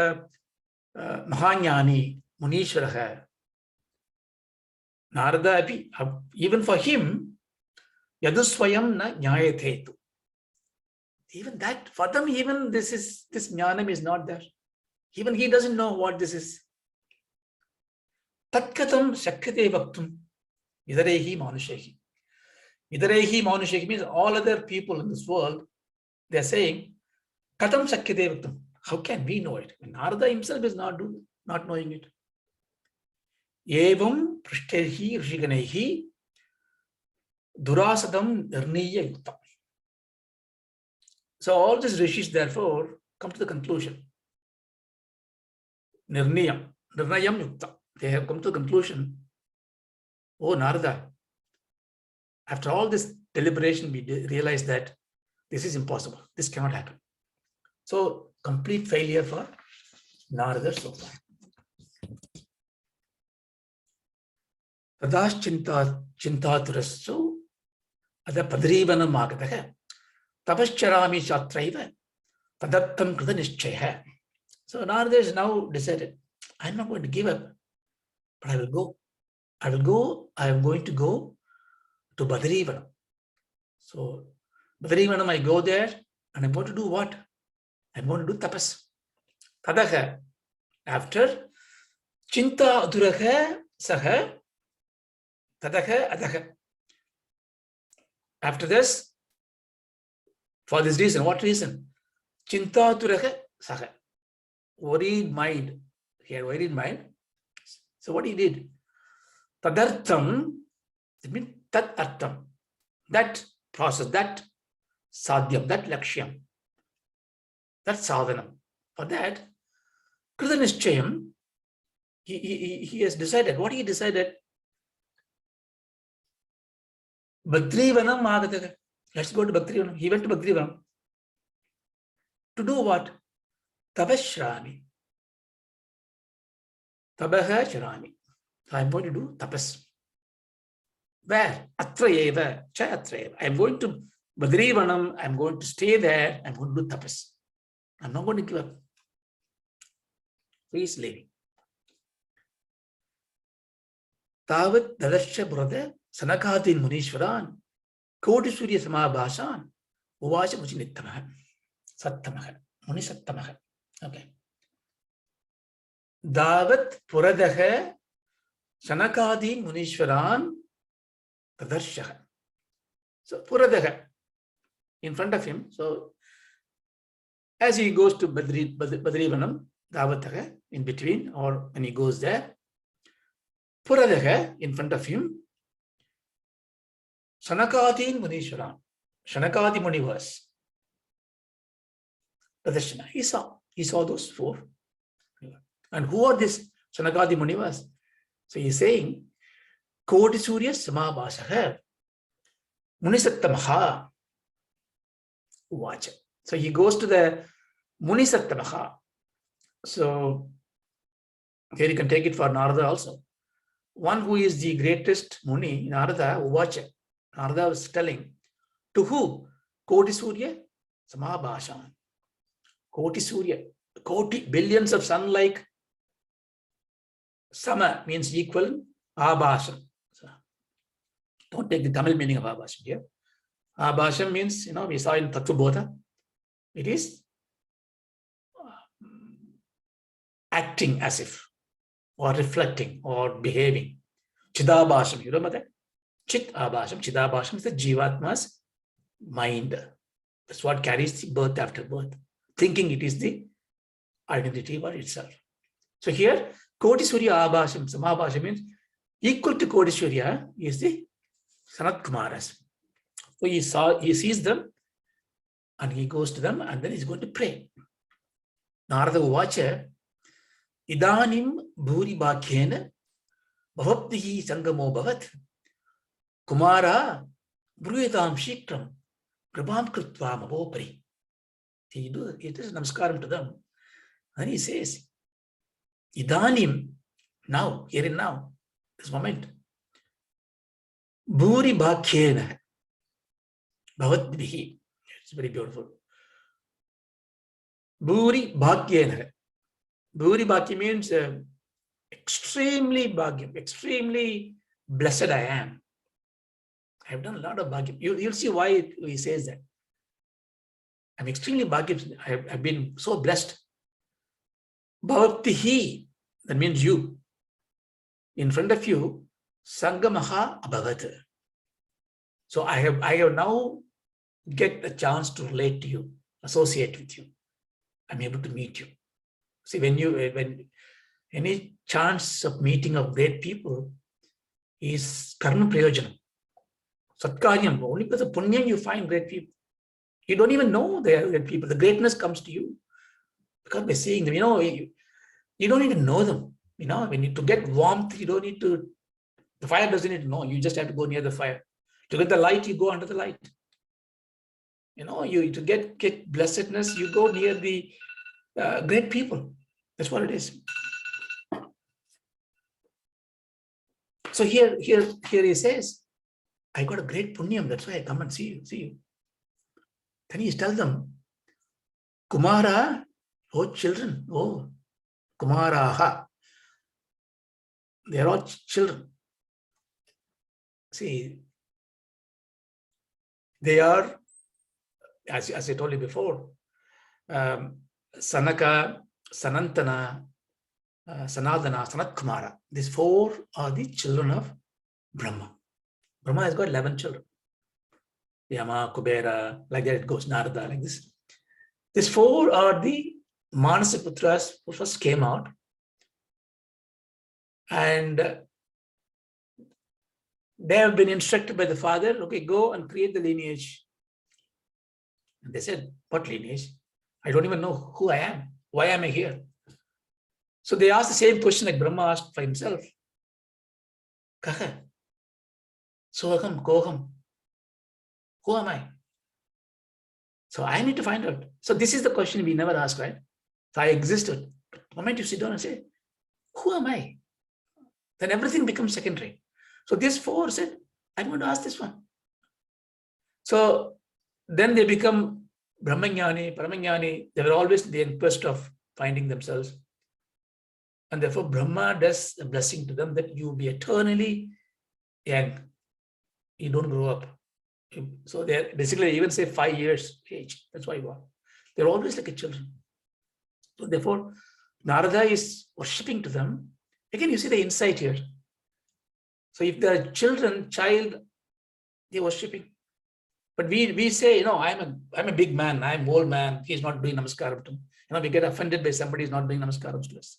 Mahanyani, Munishwaraha. Narada, even for him, Yaduswayam na nyayatetu. Even that, for them, even this jnanam is not there. Even he doesn't know what this is. Tatkatam shakyate vaktum idarehi manushehi. Idarehi manushehi means all other people in this world, they're saying, katam shakyate vaktum. How can we know it? Narada himself is not knowing it. Evam prishterhi rishiganehi durasadam nirniya yuktam. So all these rishis therefore come to the conclusion. Nirnayam yukta. They have come to the conclusion, oh Narada, after all this deliberation, we realize that this is impossible. This cannot happen. So complete failure for Narada so far. Tadash chintaturasu ada padrivanam agataha tapascharami shatraiva tadattam krita nischaya. So Narada is now decided, I'm not going to give up, but I will go. I am going to go to Badrivanam. So Badrivanam, I go there and I'm going to do what? I'm going to do tapas. Tadaha, after Chinta Aduraha Saha Tadaha Adaha. After this, for this reason, what reason? Chinta Aduraha Saha. Worried mind. He had worried mind. So what he did? Tadartham, it means tat artham. That process, that sadhyam, that lakshyam, that sadhanam. For that, krita nischayam, he has decided. What he decided? Badrivanam Agataga. Let's go to Badrivanam. He went to Badrivanam. To do what? Tapashrami. Tabaha Shrami. I'm going to do tapas. Where? Atrayeva. Chayatrayeva. I'm going to Badrivanam. I'm going to stay there. I'm going to do tapas. I'm not going to give up. He is leaving. Tavat Dadarsha brother, Sanakatin Munishwaran, Koti Surya Samabhasan, Uvacha Muchinitamaha, Sattamaha, Munisatamaha. Okay. Davat Puradaha, Sanakatin Munishwaran, Tadarshaha. So Puradaha, in front of him. So as he goes to Badrivanam, Davataha, in between, or when he goes there, Puradaha, in front of him, Sanakatin Munishwaran, Sanakati Muni was Pradarshana. He saw those four. And who are these Sanakati Munivas? So he's saying, Koti Surya Samabhasaha, Munisattamaha, Uvacha. So he goes to the Munisattamaha. So here you can take it for Narada also. One who is the greatest Muni, Narada, Uvacha. Narada was telling, to who? Koti Surya Samabhashan. Koti Surya, Koti, billions of sun like. Sama means equal, Abhasham. So, don't take the Tamil meaning of Abhasham here. Abhasham means, we saw in Tattvabodha, it is acting as if, or reflecting, or behaving. Chidabhasham, you remember that? Chit Abhasham, Chidabhasham is the Jivatma's mind. That's what carries the birth after birth, thinking it is the identity or itself. So here, Koti Surya Abhasham, Samabhasham means equal to Koti Surya is the Sanat Kumaras. So he sees them and he goes to them and then he's going to pray. Narada Uvacha, Idanim Bhuri Bhakyena Bhavaptihi Sangamo Bhavat Kumara Bruyetam Shikram Prabham Krutva Mavopari. He does namaskaram to them. And he says, Idanim, now, here and now, this moment, Bhuri Bhakyena Bhavatbihi. It's very beautiful. Bhuri Bhakyena. Bhuri Bhakya means extremely bhagyam, extremely blessed I am. I have done a lot of bhagyam. You'll see why he says that. I'm extremely bhagyam. I've been so blessed. Bhavatihi, that means you. In front of you, Sangamaha Abhavat. So I have now get a chance to relate to you, associate with you. I'm able to meet you. See, when any chance of meeting of great people is karma prayojanam, satkaryam, only because of punyam you find great people. You don't even know they are great people. The greatness comes to you because by seeing them. You don't need to know them. To get warmth, you don't need to. The fire doesn't need to know. You just have to go near the fire. To get the light, you go under the light. To get blessedness, you go near the great people. That's what it is. So here he says, I got a great punyam, that's why I come and see you. Then he tells them, Kumara, oh children, oh Kumaraha. They are all children. See, they are, as I told you before, Sanaka, Sanantana, Sanadana, Sanat Kumara. These four are the children of Brahma. Brahma has got 11 children. Yama, Kubera, like that it goes, Narada, like this. These four are the Manasaputras who first came out. And they have been instructed by the father, okay, go and create the lineage. And they said, what lineage? I don't even know who I am. Why am I here? So they asked the same question like Brahma asked for himself. Kaha, Soham, Koham. Who am I? So I need to find out. So this is the question we never ask, right? So I existed. But the moment you sit down and say, who am I? Then everything becomes secondary. So this four said, I'm going to ask this one. So then they become Brahmanyani, Paramanyani. They were always in the quest of finding themselves. And therefore, Brahma does a blessing to them that you will be eternally young. You don't grow up. So they're basically even say 5 years age. That's why you are. They're always like a children. So therefore, Narada is worshipping to them. Again, you see the insight here. So if they are children, child, they're worshipping. But we say, I'm a big man, I'm old man, he's not doing namaskaram to me. We get offended by somebody who's not doing namaskaram to us.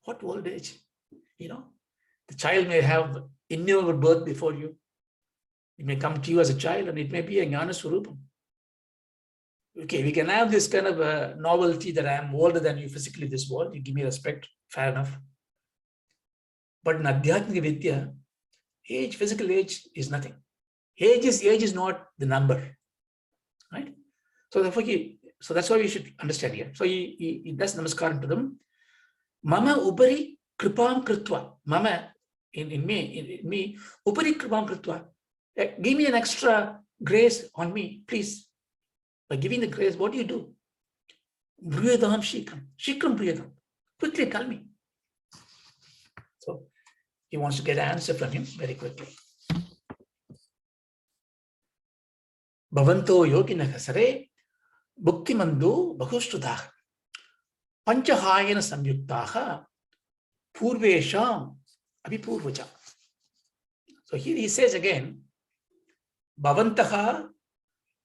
What old age? The child may have innumerable birth before you. It may come to you as a child and it may be a jnana swarupam. Okay, we can have this kind of a novelty that I am older than you physically this world. You give me respect, fair enough. But in Adhyatmika Vidya, age, physical age is nothing. Age is not the number, right? So therefore, so that's why we should understand here. So he does namaskaram to them. Mama upari kripam kritva. Mama in me upari kripam kritva. Give me an extra grace on me, please. By giving the grace, what do you do? Briyadam shikram. Shikram briyadam. Quickly tell me. So he wants to get an answer from him very quickly. Bhavanto yoginah sare bhuktimandu bahushtudah panchahayana samyuktaha purvesham abhipurvaja. So here he says again, Bhavantaha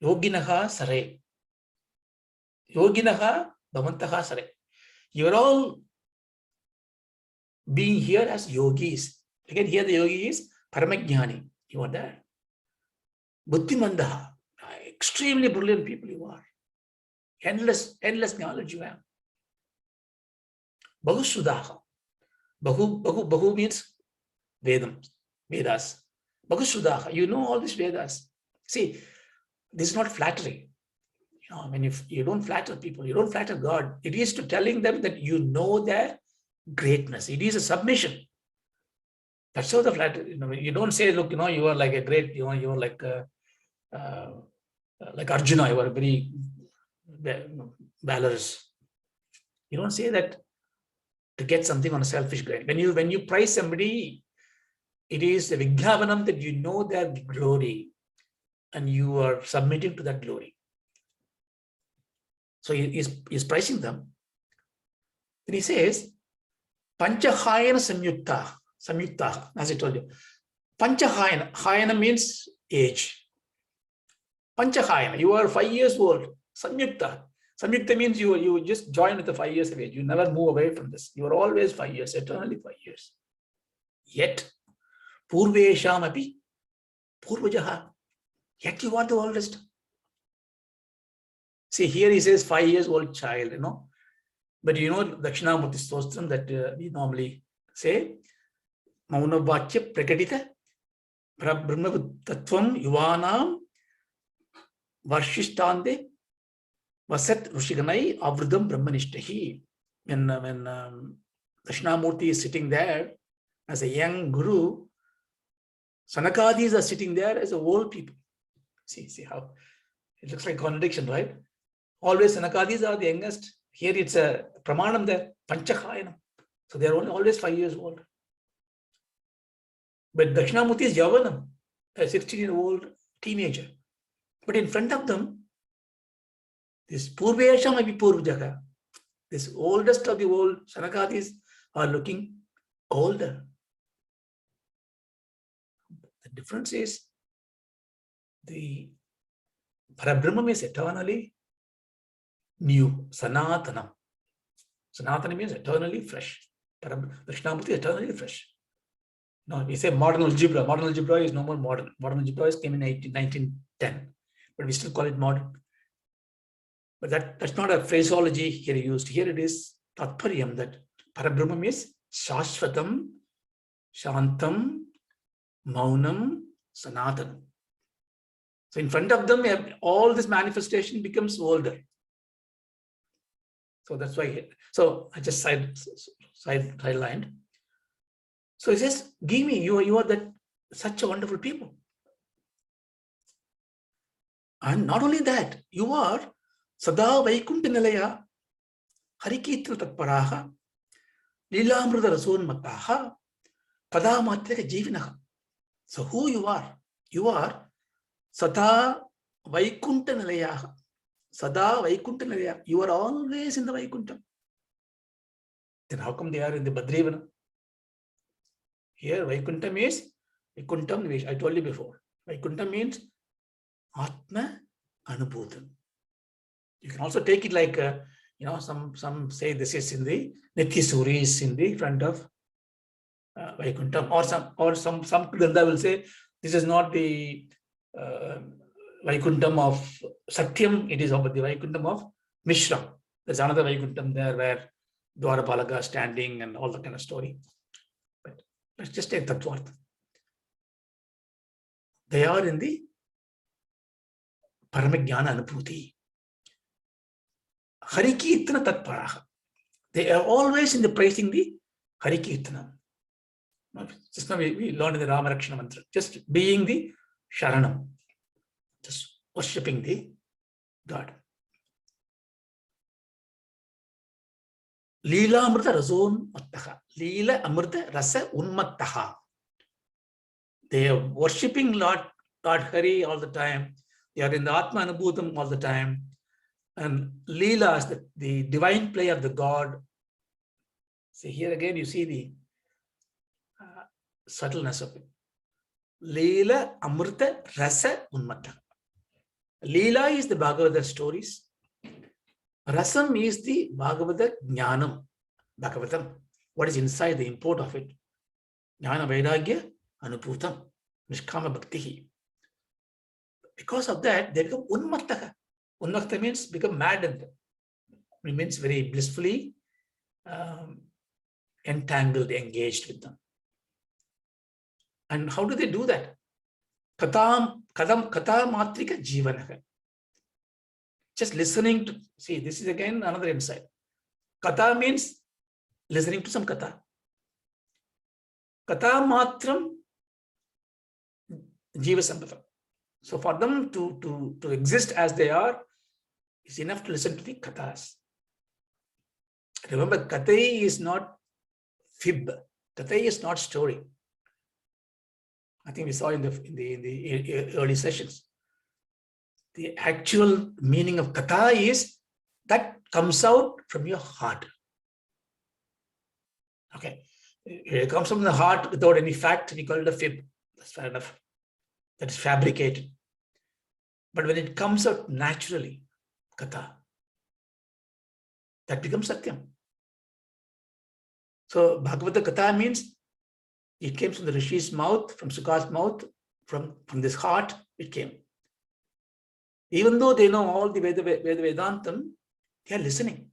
yoginaha sare. Yoginaha bhavantaha sare. You are all being here as yogis. Again, here the yogi is paramajnani. You are there. Buddhimandaha. Extremely brilliant people you are. Endless knowledge you have. Bahusudaha. Bahu means Vedas. Bahusudaha. You know all these Vedas. See, this is not flattery. When you don't flatter people, you don't flatter God. It is to telling them that you know their greatness. It is a submission. That's how the flattery. You don't say, look, you are like a great, you are like Arjuna, you are very valorous. You don't say that to get something on a selfish ground. When you praise somebody, it is a vignavanam that you know their glory and you are submitting to that glory. So he is praising them. Then he says, Panchahayana samyukta, as I told you. Panchahayana. Hayana means age. Panchahayana, you are 5 years old. Samyukta. Samyukta means you just join with the 5 years of age. You never move away from this. You are always 5 years, eternally 5 years. Yet, Purvesham api Purvajaha. Yet you are the oldest. See, here he says 5 years old child, But Dakshinamurti Stostram that we normally say, Maunavachya Prakadita Brahma Tattvam Yuvanam Varshistande Vasat Rushiganai Avridam Brahmanishtahi. When Dakshinamurti is sitting there as a young guru, Sanakadis are sitting there as old people. See how it looks like contradiction, right? Always Sanakadis are the youngest. Here it's a pramanam there, Panchahayana. So they are always 5 years old. But Dakshinamurti is Yavanam, a 16-year-old teenager. But in front of them, this Purvesham api Purvajaha, this oldest of the old Sanakadis are looking older. The difference is the Parabrahma is eternally new, Sanatana. Sanatana means eternally fresh. Dakshinamurti is eternally fresh. No, we say modern algebra. Modern algebra is no more modern. Modern algebra came in 1910, but we still call it modern. But that's not a phraseology here used. Here it is Tatparyam, that Parabrahma is Shashvatam, Shantam, Maunam, Sanatan. So in front of them, all this manifestation becomes older. So that's why. So I just sidelined. So he says, "Give me. You are that such a wonderful people." And not only that, you are Sada Vaikunta Nilaya Harikitra Tatparaha Lilamrita Rason Mataha Padamatrika Jivinaha. So who you are? You are Sada Vaikunta Nilaya. Sada Vaikunta Nilaya. You are always in the Vaikuntam. Then how come they are in the Badrivana? Here Vaikuntam is Vaikuntam, I told you before. Vaikuntam means Atma Anubhutam. You can also take it like, some say this is in the Nityasuri is in the front of Vaikuntam, or some Gandha will say this is not the Vaikuntam of Satyam, it is over the Vaikuntam of Mishra. There's another Vaikuntam there where Dwarapalaka standing and all that kind of story. But let's just take Tattvartha. They are in the Paramajnana Anubhuti. Harikirtana Tatparaha. They are always in the praising the Harikirtana. Just now we learned in the Ramarakshana mantra, just being the Sharanam, just worshipping the God. Leela Amrita Razon Mattaha. Leela Amrita Rasa Unmattaha. They are worshipping Lord Hari all the time. They are in the Atma Anubhutam all the time. And Leela is the divine play of the God. See, here again you see the subtleness of it. Leela Amrita Rasa Unmattaha. Leela is the Bhagavata stories. Rasam is the Bhagavata Jnanam. Bhagavatam. What is inside the import of it? Jnana Vairagya Anubhutam. Nishkama Bhaktihi. Because of that, they become Unmattaka. Unmatta means become maddened. It means very blissfully entangled, engaged with them. And how do they do that? Kata matrika jivanaka. Just listening to, see, this is again another insight. Kata means listening to some kata. Kata matram jiva sambhava. So for them to exist as they are, it's enough to listen to the kathas. Remember, kathai is not fib. Kathai is not story. I think we saw in the early sessions. The actual meaning of katha is that comes out from your heart. Okay. It comes from the heart without any fact. We call it a fib. That's fair enough. That is fabricated. But when it comes out naturally, katha, that becomes satyam. So Bhagavata Katha means it came from the Rishi's mouth, from Sukha's mouth, from this heart, it came. Even though they know all the Vedantam, they are listening.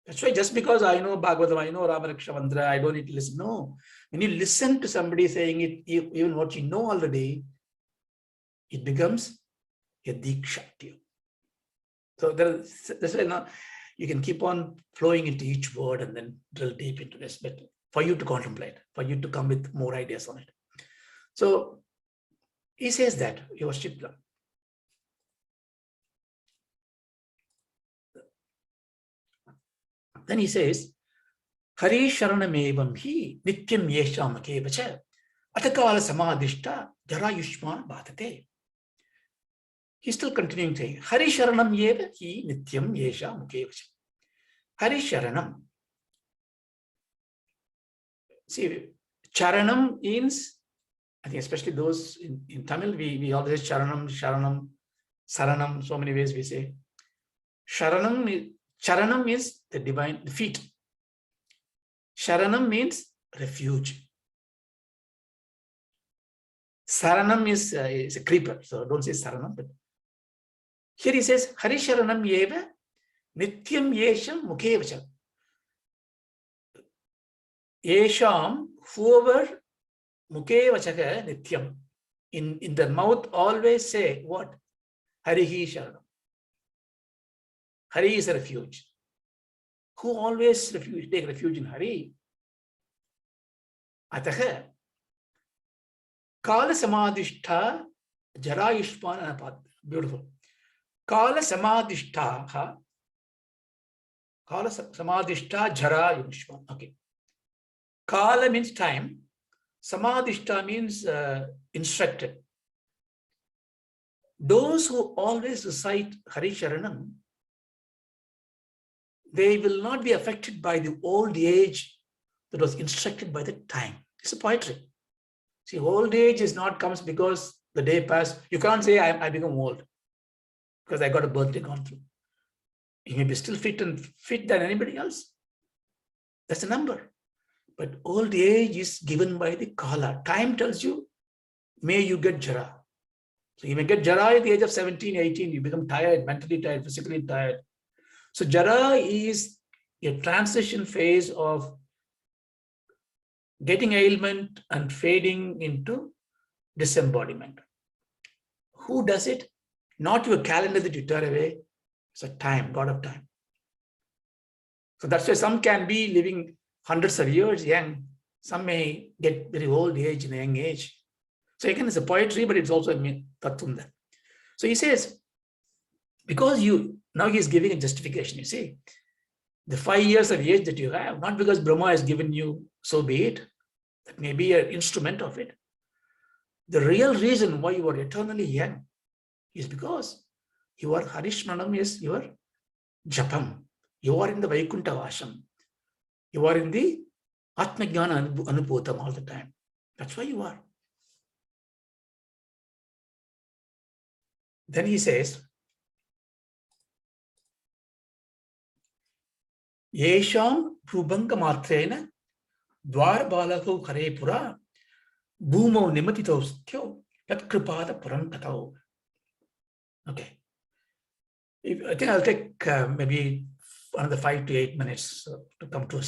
That's why just because I know Bhagavatam, I know Ramarakshana mantra, I don't need to listen. No. When you listen to somebody saying it, even what you know already, it becomes a diksha to you. So that's why now you can keep on flowing into each word and then drill deep into this, but for you to contemplate, for you to come with more ideas on it. So he says that you worship them. Then he says, Hari Sharanamevam hi nityam yesham kevacha atakala samadishta jara yushman bhatate. He's still continuing saying, Hari Sharanam yeva hi nityam yesham kevacha. Hari Sharanam. See, Charanam means, I think especially those in Tamil, we always say Charanam, Saranam, so many ways we say. Charanam is the divine, the feet. Sharanam means refuge. Saranam is a creeper, so don't say Saranam. But here he says, Hari Sharanam yeva nityam yesham mukhevacha. Yesham, whoever mukhe vachaka nityam. in their mouth always say what? Harihi Sharanam. Hari is a refuge. Who always take refuge in Hari? Ataha Kala Samadhishtha Jara Yushpan. Beautiful. Kala Samadhishtha Samadhishta Jara Yushpan. Okay. Kala means time. Samadhishta means instructed. Those who always recite Hari Sharanam, they will not be affected by the old age that was instructed by the time. It's a poetry. See, old age is not comes because the day passed. You can't say I become old because I got a birthday gone through. You may be still fit than anybody else. That's a number. But old age is given by the Kala. Time tells you, may you get Jara. So you may get Jara at the age of 17, 18. You become tired, mentally tired, physically tired. So Jara is a transition phase of getting ailment and fading into disembodiment. Who does it? Not your calendar that you turn away. It's a time, God of time. So that's why some can be living hundreds of years young. Some may get very old age in a young age. So again, it's a poetry, but it's also a tattvam there. So he says, because now he is giving a justification, you see, the 5 years of age that you have, not because Brahma has given you, so be it, that may be an instrument of it. The real reason why you are eternally young is because your Harishmanam is your Japam. You are in the Vaikuntha Vasham. You are in the Atmajnana Anubhutam all the time. That's why you are. Then he says, Yesham Prubanga Matrena Dwar Balako Karepura Bhumo Nimatito Styo Tat Kripada Puram Katao. Okay. I think I'll take maybe another 5 to 8 minutes to come to a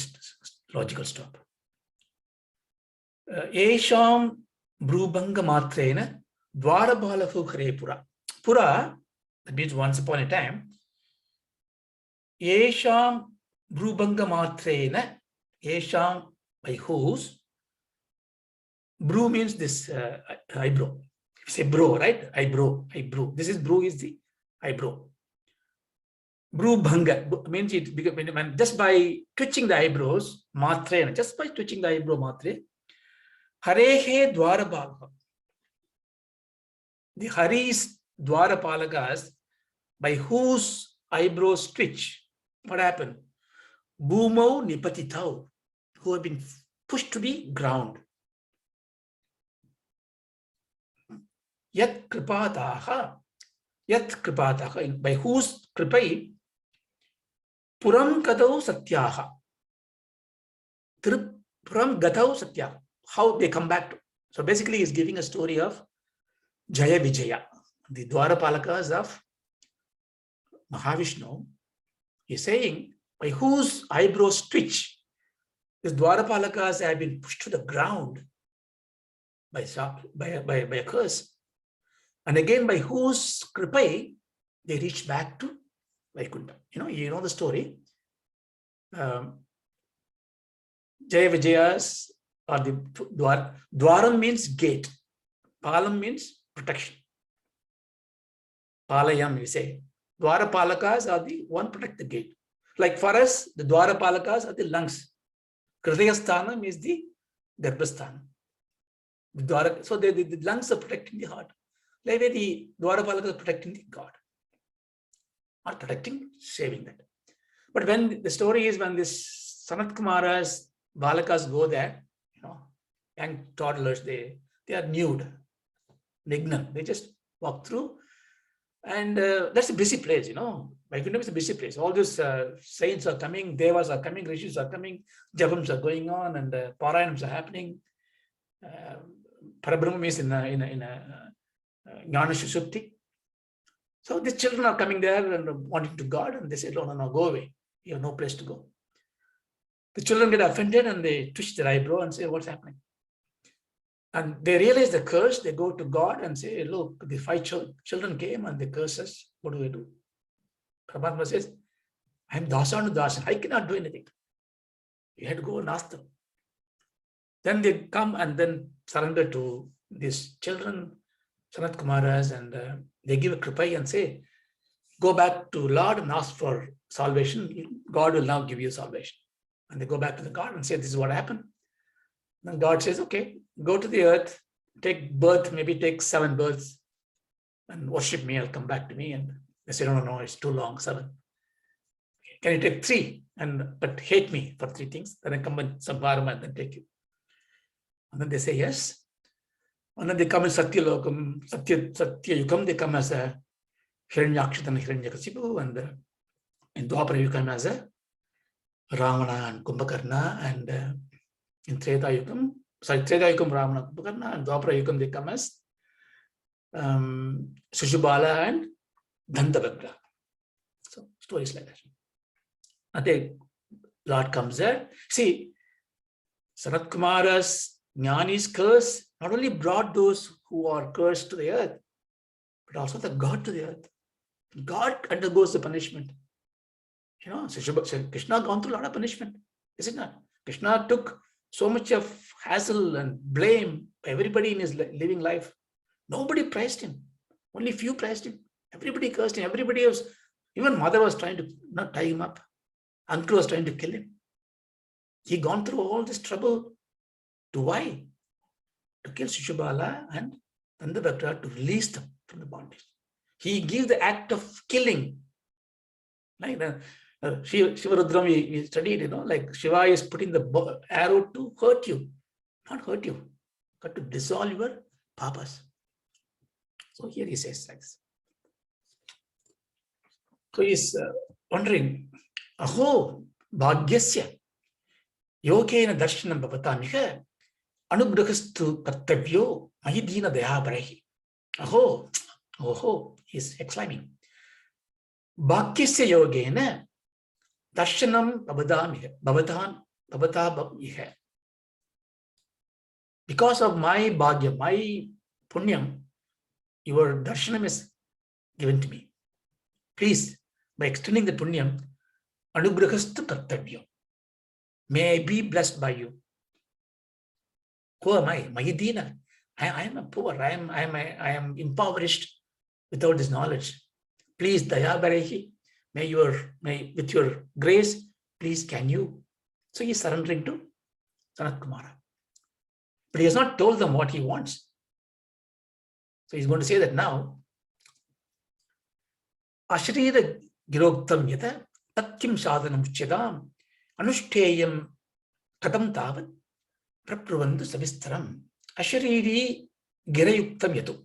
logical stop. Yesham Brubanga Matrena Dwara Balako Karepura. Pura, that means once upon a time. Yesham Brubanga Matrena, Yesham, by whose? Bru means this eyebrow. If you say bro, right? Eyebrow. This is bru is the eyebrow. Brubanga means it because just by twitching the eyebrows, Matrena, just by twitching the eyebrow, Matre, Harehe Dwarabhaga. The Hari's Dwarapalagas, by whose eyebrows twitch, what happened? Bhumo Nipatitau, who have been pushed to the ground. Yat Kripataha, by whose Kripai, Puram Katau Satyaha. Puram Gatau Satya, how they come back to. So basically, he's giving a story of Jaya Vijaya, the Dwarapalakas of Mahavishnu. He's saying, by whose eyebrows twitch, these Dwarapalakas have been pushed to the ground by a curse. And again, by whose kripai, they reach back to Vaikuntha. You know the story. Jaya Vijayas are the Dwaram means gate. Palam means protection. Palayam, we say. Dwarapalakas are the one protect the gate. Like for us, the Dwarapalakas are the lungs. Hridayasthanam is the Garbhasthanam. So the lungs are protecting the heart. Like the Dwarapalakas are protecting the God. Not protecting, saving that. But when the story is when this Sanat Kumara's Balakas go there, young toddlers, they are nude, Nignan. They just walk through. And that's a busy place, Vaikuntha is a busy place. All these saints are coming, devas are coming, rishis are coming, japams are going on, and parayanams are happening. Parabrahma is in a Jnana Sushupti. So these children are coming there and wanting to God, and they say, no, go away. You have no place to go. The children get offended and they twitch their eyebrow and say, what's happening? And they realize the curse, they go to God and say, look, the 5 children came and they curse us. What do I do? Paramatma says, I am Dasanu Dasan. I cannot do anything. You had to go and ask them. Then they come and then surrender to these children, Sanat Kumaras, and they give a kripai and say, go back to Lord and ask for salvation. God will now give you salvation. And they go back to the God and say, this is what happened. Then God says, okay, go to the earth, take birth, maybe take 7 births and worship me. I'll come back to me. And they say, no, it's too long, 7. Can you take 3? But hate me for 3 things. Then I come in Sambharama and then take you. And then they say yes. And then they come in Satya Yukam, they come as a Hiranyaksha and Hiranyakasipu, and in Dwapara you come as a Ravana and Kumbhakarna, and in Treta Yukam, Ravana and Kumbhakarna, and Dwapara Yukam they come as Shishubala and Dandavagga. So stories like that. And the Lord comes there. See, Sanat Kumara's Jnani's curse not only brought those who are cursed to the earth, but also the God to the earth. God undergoes the punishment. Krishna gone through a lot of punishment, is it not? Krishna took so much of hassle and blame by everybody in his living life. Nobody praised him. Only few praised him. Everybody cursed him. Everybody else, even mother was trying to not tie him up. Uncle was trying to kill him. He gone through all this trouble. To why? To kill Shishubala and Dandavakra, to release them from the bondage. He gives the act of killing. Like Shivarudram, we studied, like Shiva is putting the arrow to hurt you, not hurt you, but to dissolve your papas. So here he says like this. So he's wondering, Aho, Bhagyasya, Yogena Darshanam Bhavatamiha, Anugrahastu Kartavyo, Mahidina Dehabarahi. Aho, he's exclaiming. Bhagyasya Yogena Darshanam Bhavatamiha. Because of my bhagya, my punyam, your darshanam is given to me. Please, by extending the punyam, anugrahastu kartavyo. May I be blessed by you. Who am I? Mayidina. I am a poor. I am impoverished without this knowledge. Please, Dayabarehi, with your grace, please can you. So he is surrendering to Sanat Kumara. But he has not told them what he wants. So he's going to say that now. Ashrira giroktam yata tatkim sadhanam chedam anushteyam kadam tavat prapravandu savistaram. Ashriri girayuktam yatu.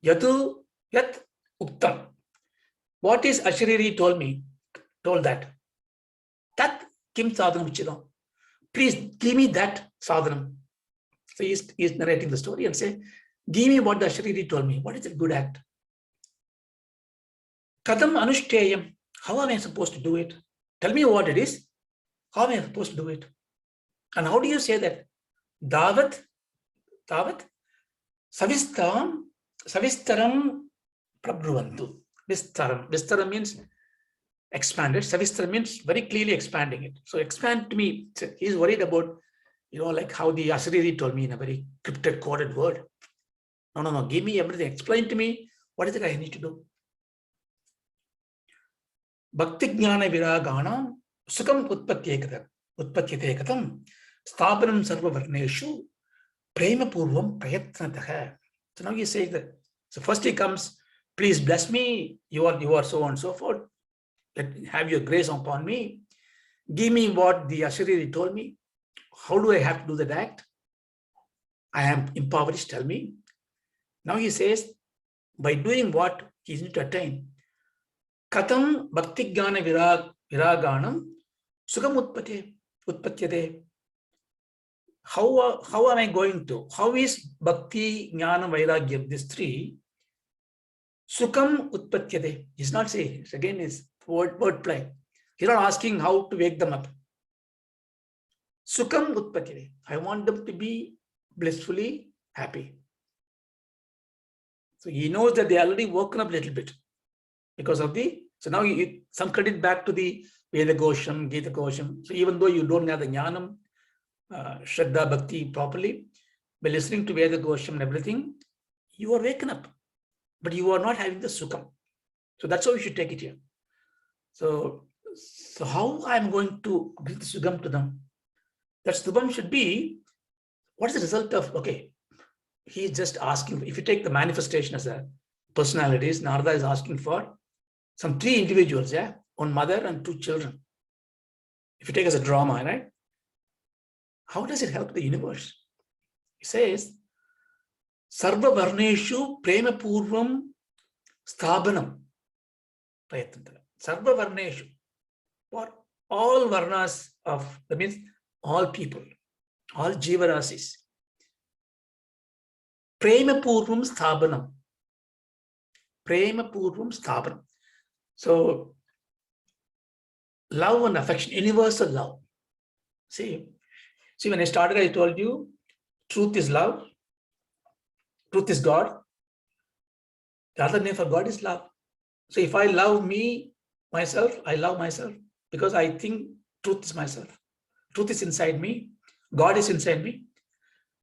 Yatu yat uktam. What is Ashriri told that? Tat kim sadhanam chedam. Please give me that sadhanam. So he's narrating the story and say, give me what the Ashriri told me. What is a good act? Kadam anushteyam. How am I supposed to do it? Tell me what it is. How am I supposed to do it? And how do you say that? Davat, savistaram prabhuvantu. Vistaram means expanded. Savistaram means very clearly expanding it. So expand to me. He's worried about, like how the Ashriri told me in a very cryptic coded word. No. Give me everything. Explain to me what is it I need to do. Bhakti jnana viraganam sukam utpatyekatam sthapanam sarva varneshu prema purvam prayatnataha. So now he says that. So first he comes, please bless me. You are so on and so forth. Have your grace upon me. Give me what the Ashriri told me. How do I have to do that act? I am impoverished, tell me. Now he says, by doing what he needs to attain. Katam bhakti jnana viraganam sukam utpatyate. How am I going to? How is bhakti jnana vairagyam, these 3? Sukam utpatyate. He's not saying, again is word play. He's not asking how to wake them up. Sukam utpatyate. I want them to be blissfully happy. So he knows that they already woken up a little bit because of so now some credit back to the Veda Gosham, Gita Gosham. So even though you don't have the Jnanam, Shraddha, Bhakti properly, by listening to Veda Gosham and everything, you are waken up, but you are not having the Sukham. So that's how you should take it here. So how I'm going to bring the Sukham to them? That Sukham should be, what is the result of, okay, he's just asking, if you take the manifestation as a personalities, Narada is asking for some 3 individuals, yeah, one mother and 2 children. If you take as a drama, right? How does it help the universe? He says, Sarva Varneshu Prema Purvam Sthabanam Prayatantara. Sarva Varneshu, for all Varnas of, that means all people, all Jivarasis. Prema Purvam Sthabanam. Prema Purvam Sthabanam. So, love and affection, universal love. See, when I started, I told you, truth is love, truth is God. The other name for God is love. So if I love myself, I love myself because I think truth is myself. Truth is inside me. God is inside me.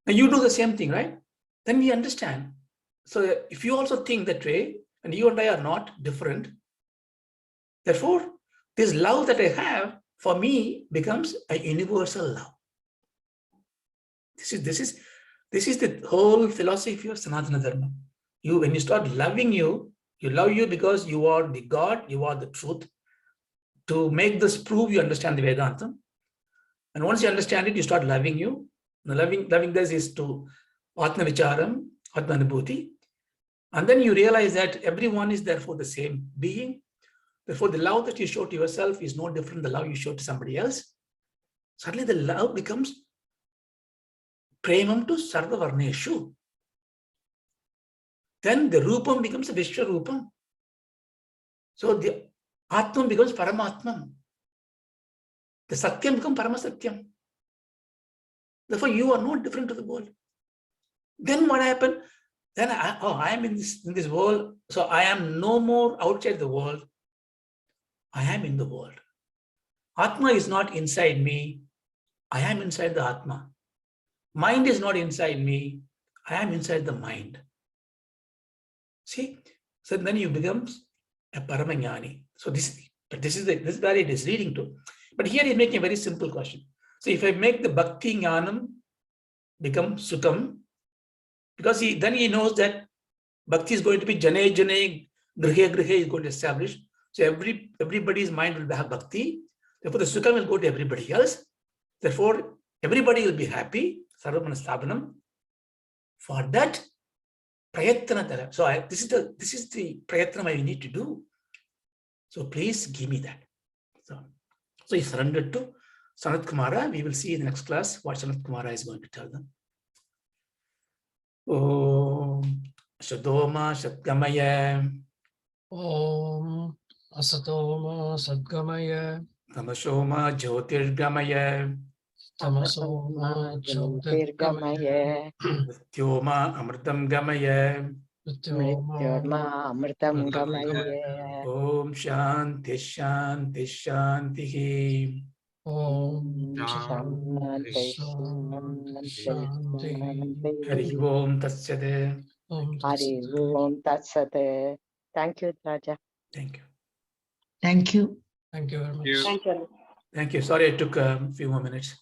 Now you do the same thing, right? Then we understand. So if you also think that way, and you and I are not different, therefore, this love that I have for me becomes a universal love. This is the whole philosophy of Sanatana Dharma. When you start loving you love you because you are the God, you are the truth. To make this prove, you understand the Vedanta. And once you understand it, you start loving you. The loving this is to Atma Vicharam, Atma Anubhuti. And then you realize that everyone is therefore the same being. Therefore, the love that you show to yourself is no different than the love you show to somebody else. Suddenly the love becomes Premam to Sarva Varneshu. Then the Rupam becomes a Vishwa Rupam. So the Atman becomes Paramatman. The Satyam becomes Paramasatyam. Therefore, you are not different to the world. Then what happened? Then I am in this world. So I am no more outside the world. I am in the world. Atma is not inside me. I am inside the Atma. Mind is not inside me. I am inside the mind. See? So then you becomes a Paramajnani. So this is where it is leading to. But here he's making a very simple question. So if I make the Bhakti Jnanam become Sukham, because then he knows that Bhakti is going to be Jane, Grihe is going to establish. So everybody's mind will have Bhakti. Therefore, the Sukham will go to everybody else. Therefore, everybody will be happy. Sarvamana Sthabanam. For that, Prayatana. So this is the Prayatana I need to do. So please give me that. So he surrendered to Sanat Kumara. We will see in the next class what Sanat Kumara is going to tell them. Om Shadoma Shadgamaya. Om Asatoma Sadgamaya. Tamashoma Jyotirgamaya. Tamasoma Jyotirgamaya. Mrityoma Amritam Gamaya. Mrityoma Amritam Gamaya. Om Shanti Shanti Shanti. Om Shanti Shanti. Hari Om Tatsade. Hari Om Tatsade. Thank you, Raja. Thank you. Thank you. Thank you very much. Thank you. Thank you. Sorry, it took a few more minutes.